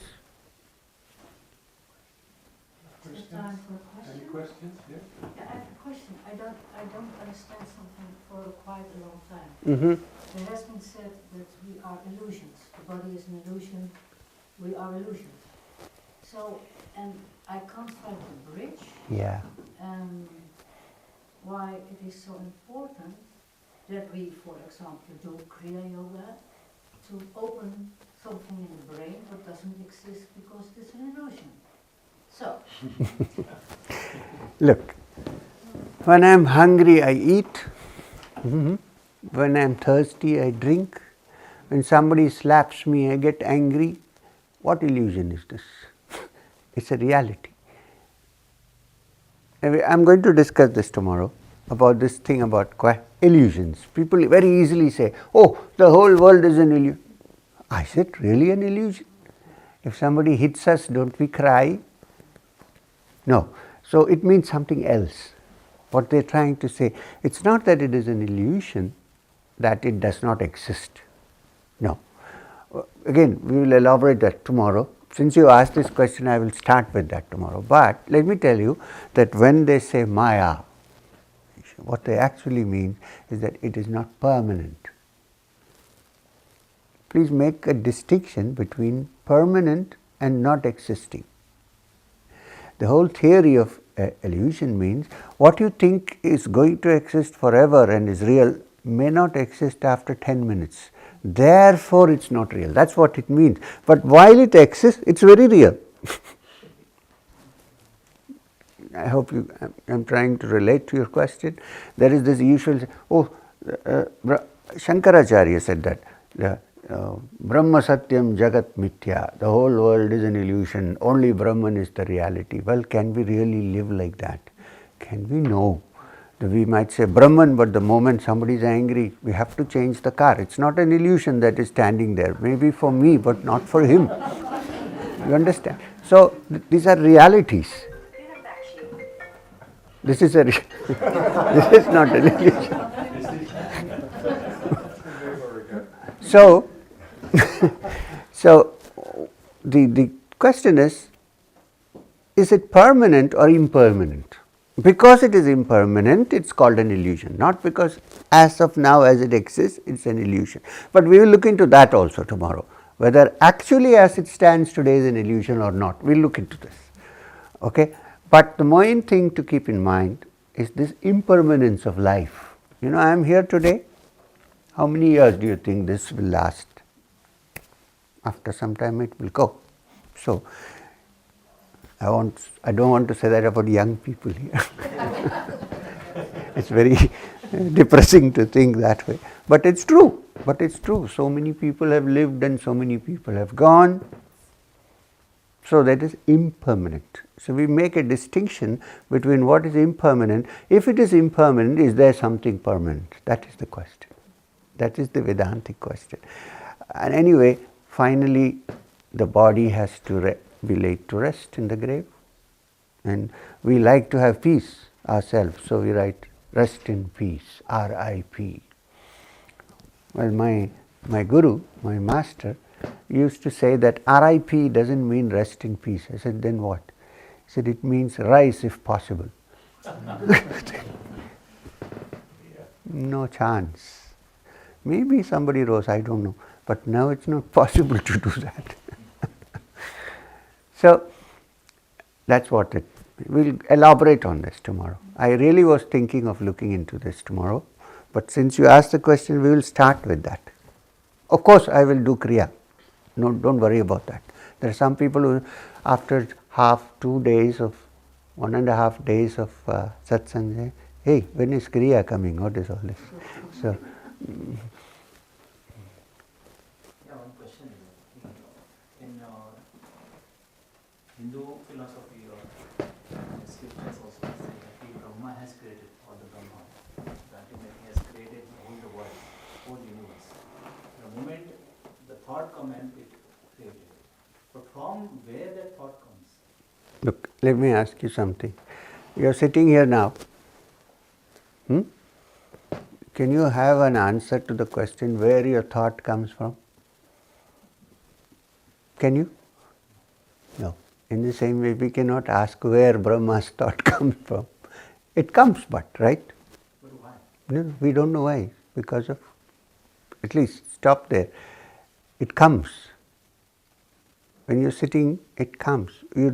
Time for a question? Any questions? Yeah. Yeah, I have a question. I don't understand something for quite a long time. Mm-hmm. It has been said that we are illusions. The body is an illusion. We are illusions. So, and I can't find the bridge. Yeah. Why it is so important that we, for example, do Kriya Yoga to open something in the brain that doesn't exist because it's an illusion. So, Look, when I'm hungry, I eat. When I'm thirsty, I drink. When somebody slaps me, I get angry. What illusion is this? It's a reality. Anyway, I'm going to discuss this tomorrow about this thing about illusions. People very easily say, oh, the whole world is an illusion. Is it really an illusion? If somebody hits us, don't we cry? No. So it means something else. What they're trying to say, it's not that it is an illusion, that it does not exist. No. Again, we will elaborate that tomorrow. Since you asked this question, I will start with that tomorrow. But let me tell you that when they say Maya, what they actually mean is that it is not permanent. Please make a distinction between permanent and not existing. The whole theory of illusion means what you think is going to exist forever and is real may not exist after 10 minutes. Therefore, it's not real. That's what it means. But while it exists, it's very real. I hope I'm trying to relate to your question. There is this usual, Shankaracharya said that, Brahma Satyam Jagat Mithya, the whole world is an illusion, only Brahman is the reality. Well, can we really live like that? Can we? No. We might say Brahman, but the moment somebody is angry, we have to change the car. It's not an illusion that is standing there, maybe for me, but not for him. You understand? So, these are realities. This is this is not an illusion. So, the question is it permanent or impermanent? Because it is impermanent, it's called an illusion. Not because as of now as it exists, it's an illusion. But we will look into that also tomorrow. Whether actually as it stands today is an illusion or not. We'll look into this. Okay? But the main thing to keep in mind is this impermanence of life. You know, I am here today. How many years do you think this will last? After some time it will go. So, I don't want to say that about young people here. It's very depressing to think that way. But it's true. So many people have lived and so many people have gone. So that is impermanent. So we make a distinction between what is impermanent. If it is impermanent, is there something permanent? That is the question. That is the Vedantic question. And anyway, finally, the body has to be laid to rest in the grave. And we like to have peace ourselves, so we write rest in peace, R-I-P. Well, my guru, my master, used to say that R-I-P doesn't mean rest in peace. I said, then what? He said, it means rise if possible. No chance. Maybe somebody rose, I don't know. But now it's not possible to do that. So, that's what we'll elaborate on this tomorrow. I really was thinking of looking into this tomorrow. But since you asked the question, we will start with that. Of course, I will do Kriya. No, don't worry about that. There are some people who, after 2 days of, 1.5 days of Satsang, say, hey, when is Kriya coming? What is all this? So, one question. In Hindu philosophy or scriptures also say that Brahma has created all the Brahma. That he has created the world, whole universe. The moment the thought comes and it created. But from where that thought comes? Look, let me ask you something. You are sitting here now. Can you have an answer to the question where your thought comes from? Can you? No. In the same way, we cannot ask where Brahma's thought comes from. It comes right? But why? No, we don't know why. Because of, at least stop there. It comes. When you're sitting, it comes. You're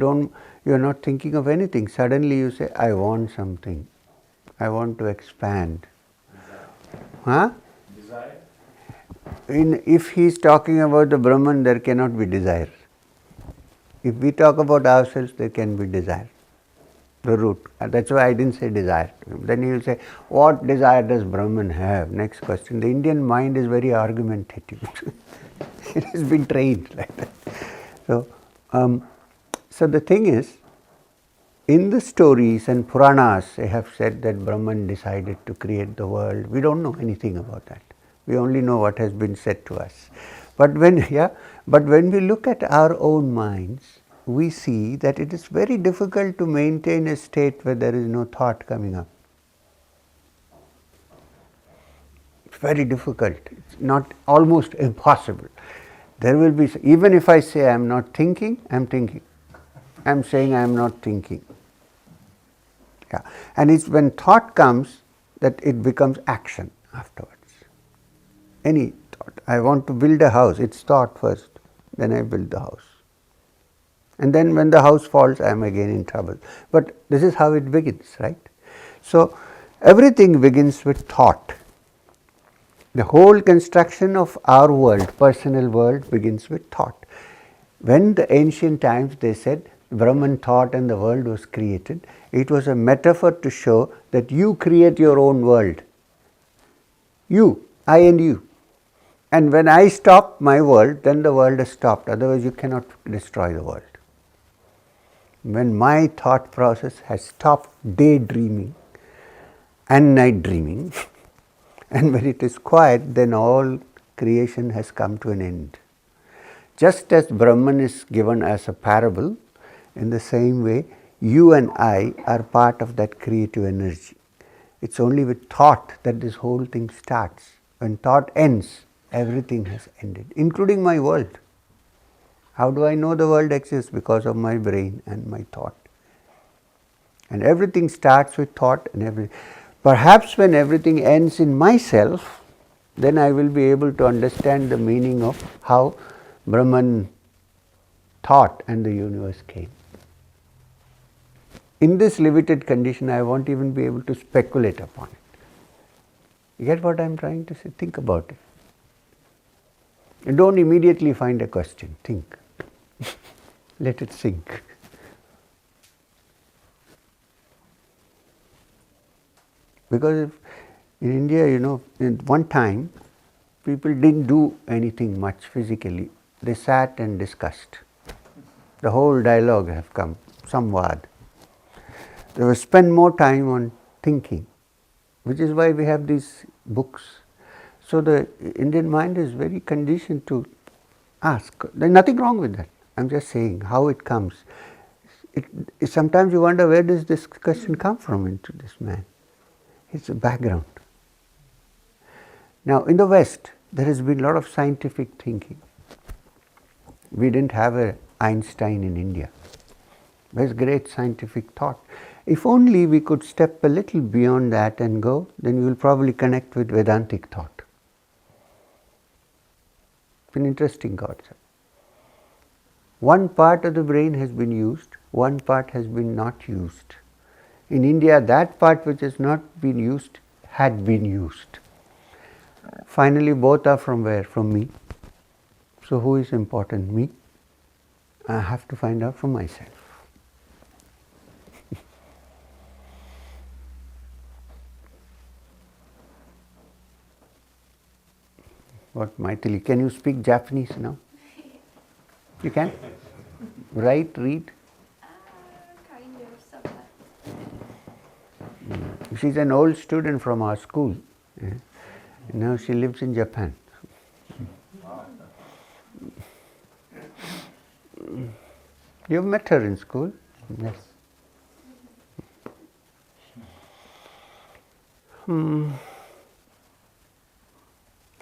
not thinking of anything. Suddenly you say, I want something. I want to expand. Huh? Desire? If he is talking about the Brahman, there cannot be desire. If we talk about ourselves, there can be desire. The root. That's why I didn't say desire. Then he will say, what desire does Brahman have? Next question. The Indian mind is very argumentative. It has been trained like that. So the thing is, in the stories and Puranas, they have said that Brahman decided to create the world. We don't know anything about that. We only know what has been said to us. But when we look at our own minds, we see that it is very difficult to maintain a state where there is no thought coming up. It's very difficult. It's not almost impossible. There will be, even if I say I am not thinking, I am thinking. I am saying I am not thinking. Yeah. And it's when thought comes that it becomes action afterwards. Any thought. I want to build a house. It's thought first. Then I build the house. And then when the house falls, I am again in trouble. But this is how it begins, right? So everything begins with thought. The whole construction of our world, personal world, begins with thought. When the ancient times they said Brahman thought and the world was created, it was a metaphor to show that you create your own world. You, I and you. And when I stop my world, then the world has stopped. Otherwise you cannot destroy the world. When my thought process has stopped daydreaming and night dreaming, and when it is quiet, then all creation has come to an end. Just as Brahman is given as a parable, in the same way, you and I are part of that creative energy. It's only with thought that this whole thing starts. When thought ends, everything has ended, including my world. How do I know the world exists? Because of my brain and my thought. And everything starts with thought and everything. Perhaps when everything ends in myself, then I will be able to understand the meaning of how Brahman thought and the universe came. In this limited condition, I won't even be able to speculate upon it. You get what I am trying to say? Think about it. And don't immediately find a question. Think. Let it sink. Because if in India, in one time, people didn't do anything much physically. They sat and discussed. The whole dialogue have come, samvad. They will spend more time on thinking, which is why we have these books. So the Indian mind is very conditioned to ask. There's nothing wrong with that. I'm just saying how it comes. Sometimes you wonder, where does this question come from into this man? It's a background. Now in the West, there has been a lot of scientific thinking. We didn't have an Einstein in India. There's great scientific thought. If only we could step a little beyond that and go, then you will probably connect with Vedantic thought. It's an interesting concept. One part of the brain has been used, one part has been not used. In India, that part which has not been used had been used. Finally, both are from where? From me. So who is important? Me? I have to find out for myself. What, Maithili, can you speak Japanese now? You can? Write, read? Kind of, somewhat. She's an old student from our school. Now she lives in Japan. You've met her in school? Yes.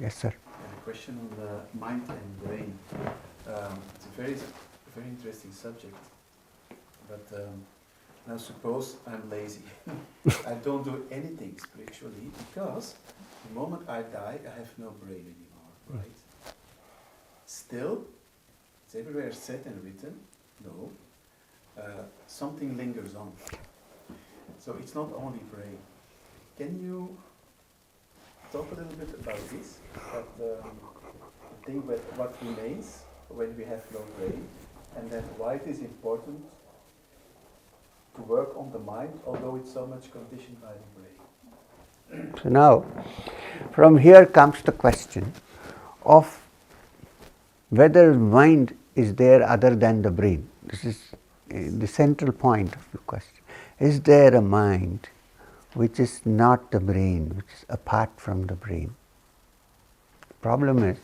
Yes, sir. A question on the mind and brain. It's a very interesting subject. But now suppose I'm lazy. I don't do anything spiritually because the moment I die, I have no brain anymore, right? Still, it's everywhere said and written, no, something lingers on. So it's not only brain. Can you talk a little bit about this, that the thing with what remains when we have no brain, and then why it is important to work on the mind, although it's so much conditioned by the brain. So now, from here comes the question of whether mind is there other than the brain. This is the central point of the question. Is there a mind which is not the brain, which is apart from the brain? The problem is,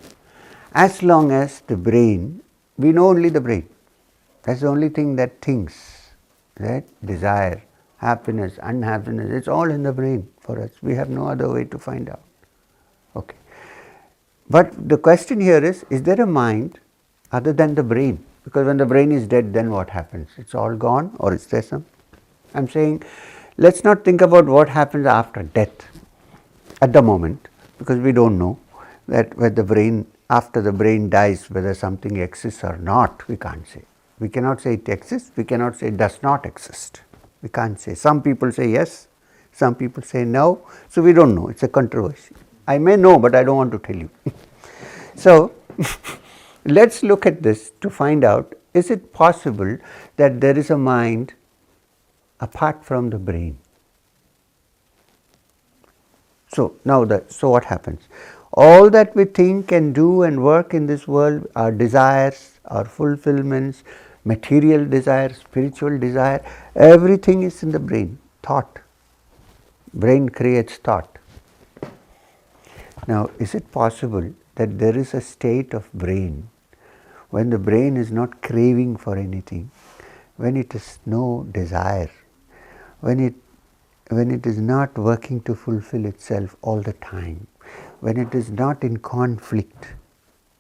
as long as the brain, we know only the brain. That's the only thing that thinks, right? Desire, happiness, unhappiness, it's all in the brain for us. We have no other way to find out. Okay. But the question here is there a mind other than the brain? Because when the brain is dead, then what happens? It's all gone, or is there some? I'm saying, let's not think about what happens after death at the moment, because we don't know that when the brain, after the brain dies, whether something exists or not, we can't say. We cannot say it exists, we cannot say it does not exist. We can't say. Some people say yes, some people say no, so we don't know. It's a controversy. I may know, but I don't want to tell you. So, let's look at this to find out, is it possible that there is a mind apart from the brain? So, now so what happens? All that we think and do and work in this world, our desires, our fulfillments, material desire, spiritual desire, everything is in the brain, thought. Brain creates thought. Now, is it possible that there is a state of brain when the brain is not craving for anything, when it has no desire, when it is not working to fulfill itself all the time, when it is not in conflict,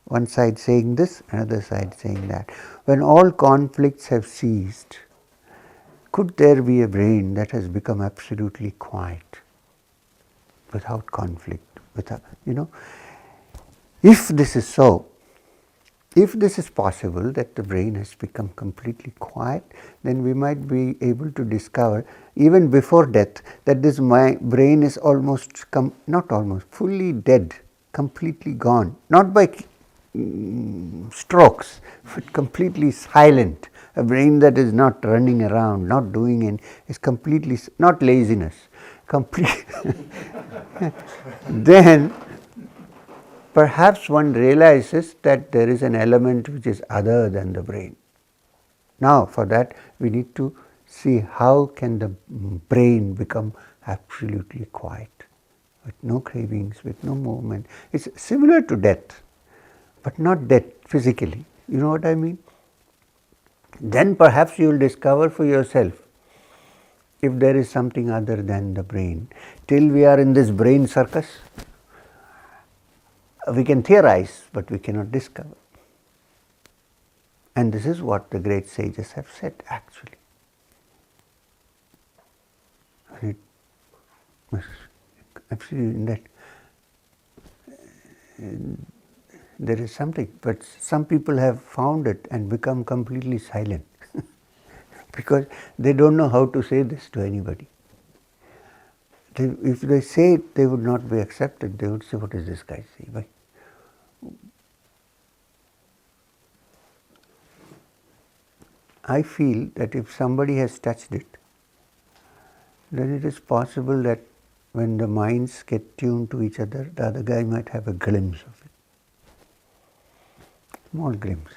one side saying this, another side saying that, when all conflicts have ceased, could there be a brain that has become absolutely quiet, without conflict, without, if this is so, if this is possible, that the brain has become completely quiet, then we might be able to discover, even before death, that this brain is fully dead, completely gone, not by strokes, but completely silent. A brain that is not running around, not doing it, is completely, not laziness, complete. Then perhaps one realizes that there is an element which is other than the brain. Now, for that we need to see how can the brain become absolutely quiet, with no cravings, with no movement. It's similar to death, but not death physically. You know what I mean? Then perhaps you will discover for yourself if there is something other than the brain. Till we are in this brain circus, we can theorize, but we cannot discover. And this is what the great sages have said, actually. Absolutely, in that there is something, but some people have found it and become completely silent because they don't know how to say this to anybody. If they say it, they would not be accepted. They would say, what is this guy saying? Why? I feel that if somebody has touched it, then it is possible that when the minds get tuned to each other, the other guy might have a glimpse of it. Small glimpse.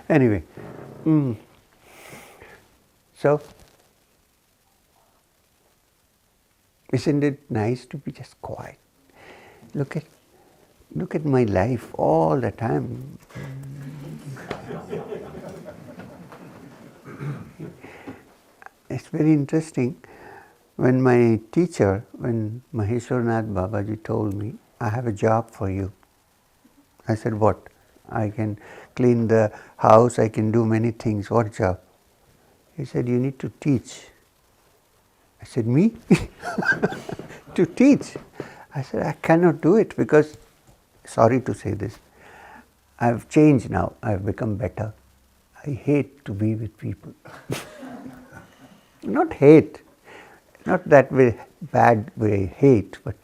Anyway, so isn't it nice to be just quiet? Look at my life all the time. It's very interesting. When my teacher, when Maheswarnath Babaji told me, I have a job for you. I said, what? I can clean the house, I can do many things. What job? He said, you need to teach. I said, me? To teach? I said, I cannot do it because sorry to say this, I've changed now, I've become better. I hate to be with people. Not hate, not that way, bad way, hate, but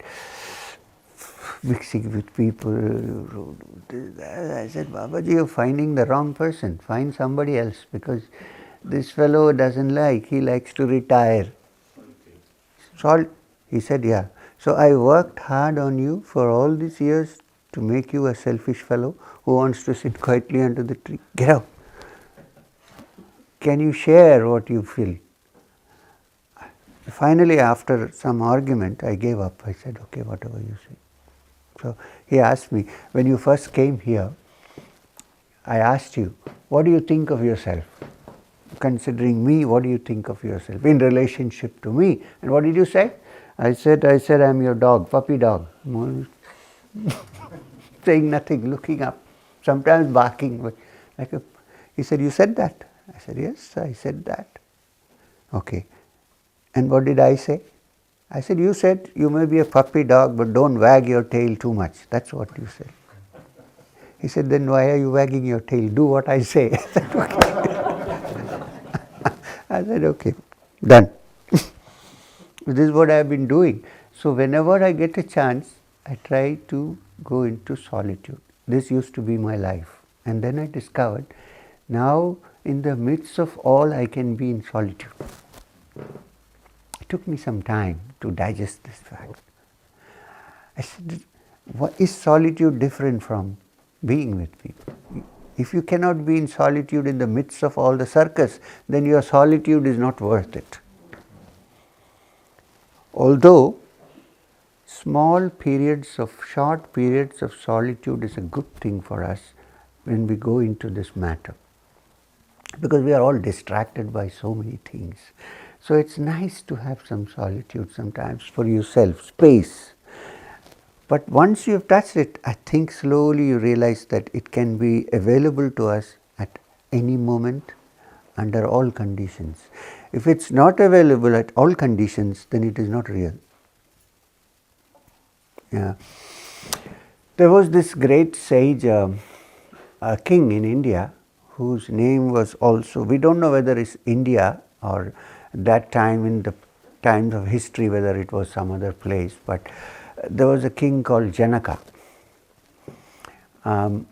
mixing with people. I said, Babaji, you're finding the wrong person. Find somebody else, because this fellow doesn't like, he likes to retire. He said, yeah. So I worked hard on you for all these years to make you a selfish fellow who wants to sit quietly under the tree. Get out. Can you share what you feel? Finally, after some argument, I gave up. I said, okay, whatever you say. So he asked me, when you first came here, I asked you, what do you think of yourself? Considering me, what do you think of yourself in relationship to me? And what did you say? I said, I'm your dog, puppy dog. Saying nothing, looking up, sometimes barking. But he said, you said that? I said, yes, I said that. Okay. And what did I say? I said, you said you may be a puppy dog, but don't wag your tail too much. That's what you said. He said, then why are you wagging your tail? Do what I say. I said, okay. I said, okay, done. This is what I have been doing. So whenever I get a chance, I try to go into solitude. This used to be my life. And then I discovered, now in the midst of all, I can be in solitude. It took me some time to digest this fact. I said, what is solitude different from being with people? If you cannot be in solitude in the midst of all the circus, then your solitude is not worth it. Although short periods of solitude is a good thing for us when we go into this matter, because we are all distracted by so many things. So it's nice to have some solitude sometimes for yourself, space. But once you have touched it, I think slowly you realize that it can be available to us at any moment, under all conditions. If it's not available at all conditions, then it is not real. Yeah. There was this great sage, a king in India, whose name was also, we don't know whether it's India or that time in the times of history, whether it was some other place, but there was a king called Janaka, who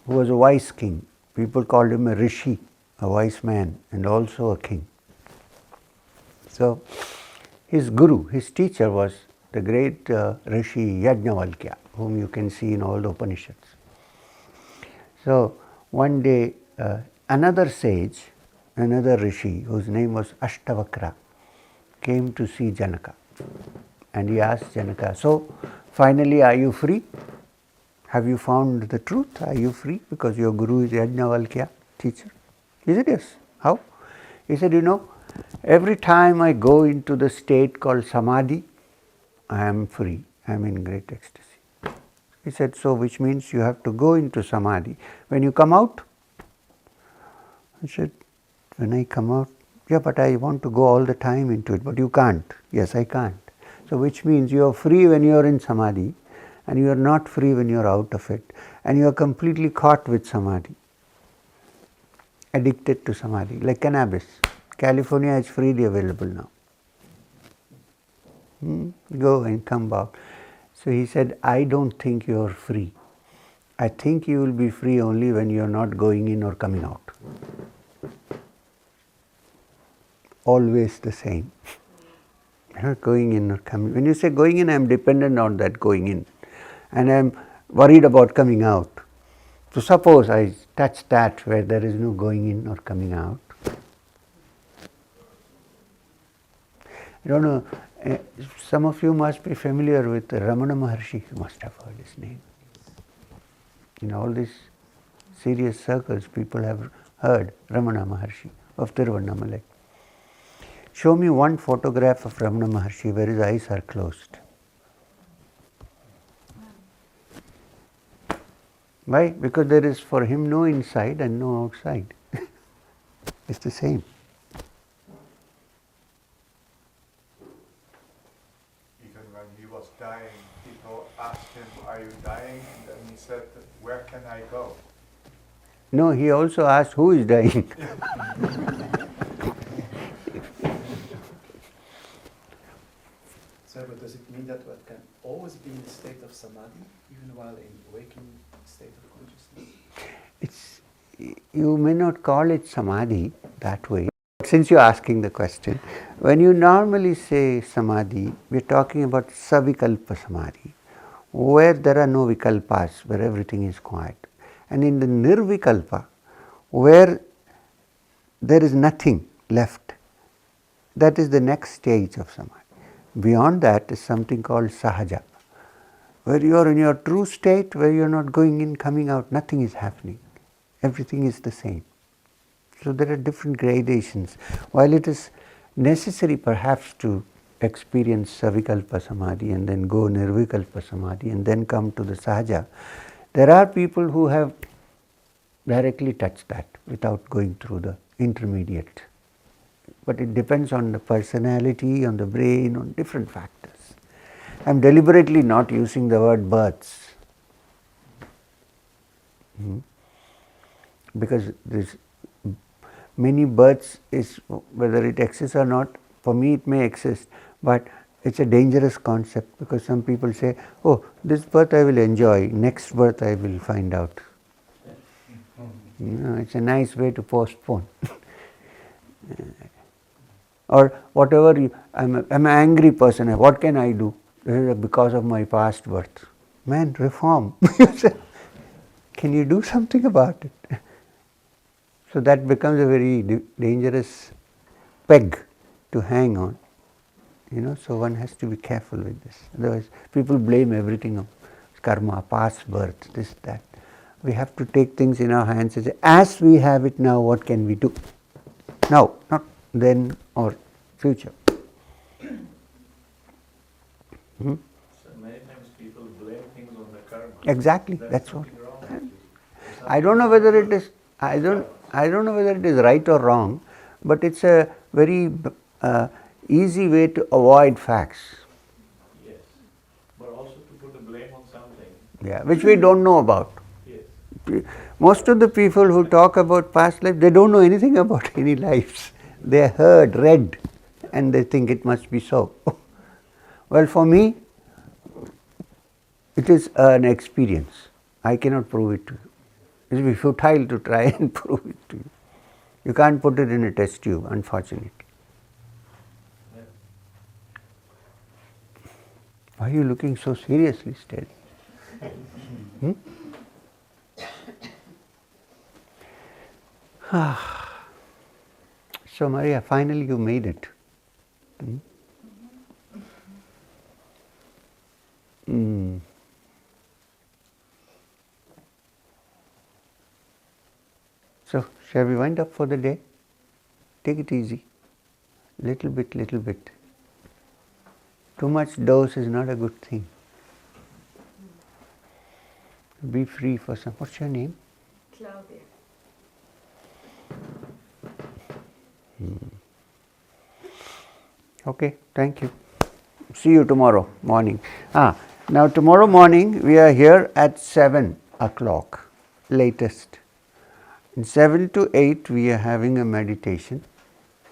was a wise king. People called him a rishi, a wise man, and also a king. So his guru, his teacher was the great rishi Yajnavalkya, whom you can see in all the Upanishads. So one day another sage, another rishi, whose name was Ashtavakra, came to see Janaka. And he asked Janaka, so finally, are you free? Have you found the truth? Are you free? Because your guru is Yajnavalkya, teacher. He said, yes. How? He said, every time I go into the state called samadhi, I am free. I am in great ecstasy. He said, so which means you have to go into samadhi. When you come out? I said, when I come out, yeah, but I want to go all the time into it, but you can't. Yes, I can't. So which means you are free when you are in samadhi, and you are not free when you are out of it, and you are completely caught with samadhi, addicted to samadhi, like cannabis. California is freely available now. Go and come back. So he said, I don't think you are free. I think you will be free only when you are not going in or coming out. Always the same. Not going in or coming. When you say going in, I am dependent on that going in, and I am worried about coming out. So suppose I touch that where there is no going in or coming out. I don't know, some of you must be familiar with Ramana Maharshi. You must have heard his name. In all these serious circles, people have heard Ramana Maharshi of Thiruvananthapuram. Show me one photograph of Ramana Maharshi where his eyes are closed. Why? Because there is for him no inside and no outside. It's the same. Even when he was dying, people asked him, are you dying? And then No, he also asked who is dying. So, but does it mean that one can always be in a state of samadhi, even while in waking state of consciousness? It's, you may not call it samadhi that way. Since you're asking the question, when you normally say samadhi, we're talking about savikalpa samadhi, where there are no vikalpas, where everything is quiet. And in the nirvikalpa, where there is nothing left, that is the next stage of samadhi. Beyond that is something called sahaja, where you are in your true state, where you are not going in, coming out, nothing is happening. Everything is the same. So there are different gradations. While it is necessary perhaps to experience savikalpa samadhi and then go nirvikalpa samadhi and then come to the sahaja, there are people who have directly touched that without going through the intermediate. But it depends on the personality, on the brain, on different factors. I am deliberately not using the word births. Because this many births is, whether it exists or not, for me it may exist, but it's a dangerous concept because some people say, oh, this birth I will enjoy, next birth I will find out. It's a nice way to postpone. Or whatever, I'm an angry person, what can I do? Because of my past birth. Man, reform. Can you do something about it? So that becomes a very dangerous peg to hang on. So one has to be careful with this. Otherwise, people blame everything on karma, past birth, this, that. We have to take things in our hands and say, as we have it now, what can we do? Now, not then or future. So many times people blame things on the karma. Exactly, There's that's what. something wrong with you. I don't know whether it is. I don't know whether it is right or wrong, but it's a very easy way to avoid facts. Yes, but also to put the blame on something. Yeah, which we don't know about. Yes. Most of the people who talk about past life, they don't know anything about any lives. They heard, read, and they think it must be so. Well, for me, it is an experience. I cannot prove it to you. It will be futile to try and prove it to you. You can't put it in a test tube, unfortunately. Yeah. Why are you looking so seriously steady? So Maria, finally you made it. So shall we wind up for the day? Take it easy. Little bit, little bit. Too much dose is not a good thing. Be free for some. What's your name? Claudia. Okay, thank you. See you tomorrow morning. Now tomorrow morning we are here at 7 o'clock latest. In 7 to 8 we are having a meditation.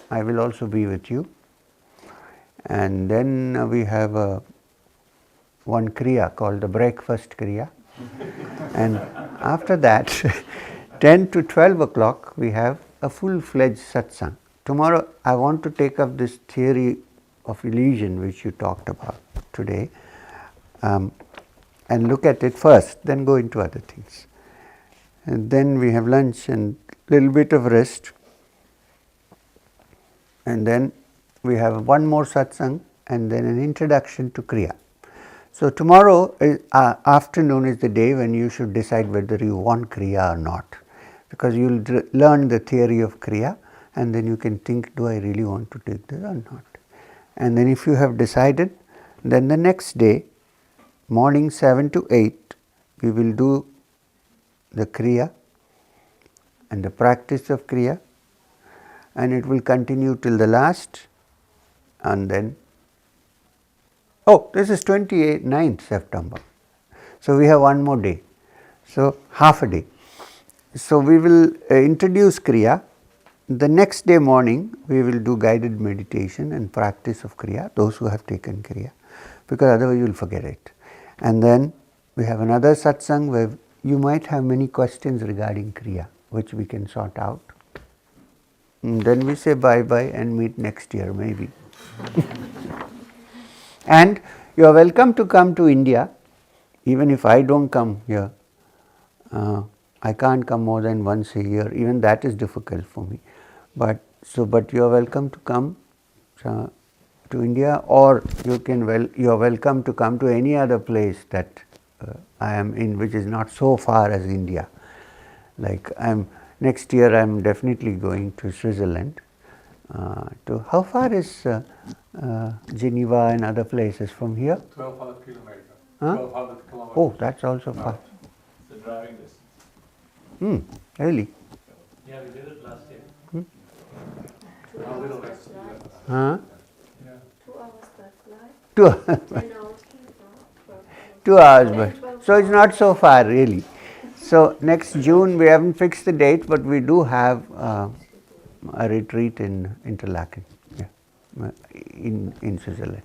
I will also be with you. And then we have one kriya called the breakfast kriya. And after that, 10 to 12 o'clock we have a full-fledged satsang. Tomorrow I want to take up this theory of illusion which you talked about today and look at it first, then go into other things. And then we have lunch and little bit of rest. And then we have one more satsang and then an introduction to kriya. So tomorrow afternoon is the day when you should decide whether you want kriya or not, because you will learn the theory of kriya and then you can think, do I really want to take this or not? And then if you have decided, then the next day, morning 7 to 8, we will do the kriya and the practice of kriya, and it will continue till the last, and then, this is 29th September. So we have one more day. So half a day. So we will introduce Kriya. The next day morning, we will do guided meditation and practice of Kriya, those who have taken Kriya, because otherwise you will forget it. And then we have another satsang where you might have many questions regarding Kriya, which we can sort out. And then we say bye-bye and meet next year maybe. And you are welcome to come to India, even if I don't come here. I can't come more than once a year, even that is difficult for me. But you are welcome to come to India, or you are welcome to come to any other place that I am in, which is not so far as India. Like next year I am definitely going to Switzerland. How far is Geneva and other places from here? 1,200 kilometers. Huh? 1,200 kilometers. Oh, that's also far. It's a driving distance. Really? Yeah, we did it last year. 2 A little hours by less. flight. Huh? Yeah. 2 hours by flight. 2 10 hours by 2 hours, but so it's not so far really. So next June we haven't fixed the date, but we do have a retreat in Interlaken, in Switzerland.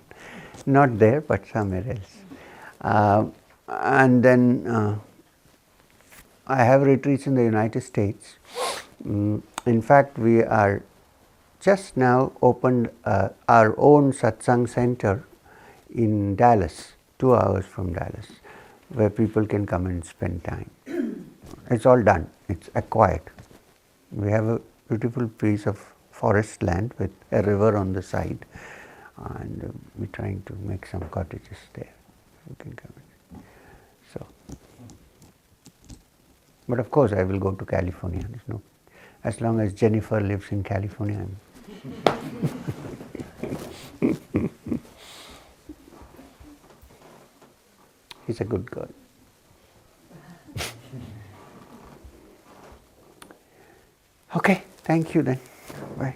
Not there, but somewhere else. And then I have retreats in the United States. In fact, we are just now opened our own satsang center in Dallas, 2 hours from Dallas, where people can come and spend time. It's all done. It's acquired. We have a beautiful piece of forest land with a river on the side, and we're trying to make some cottages there. You can come in. So, but of course, I will go to California. There's no, as long as Jennifer lives in California. She's a good girl. Okay, thank you then. Bye.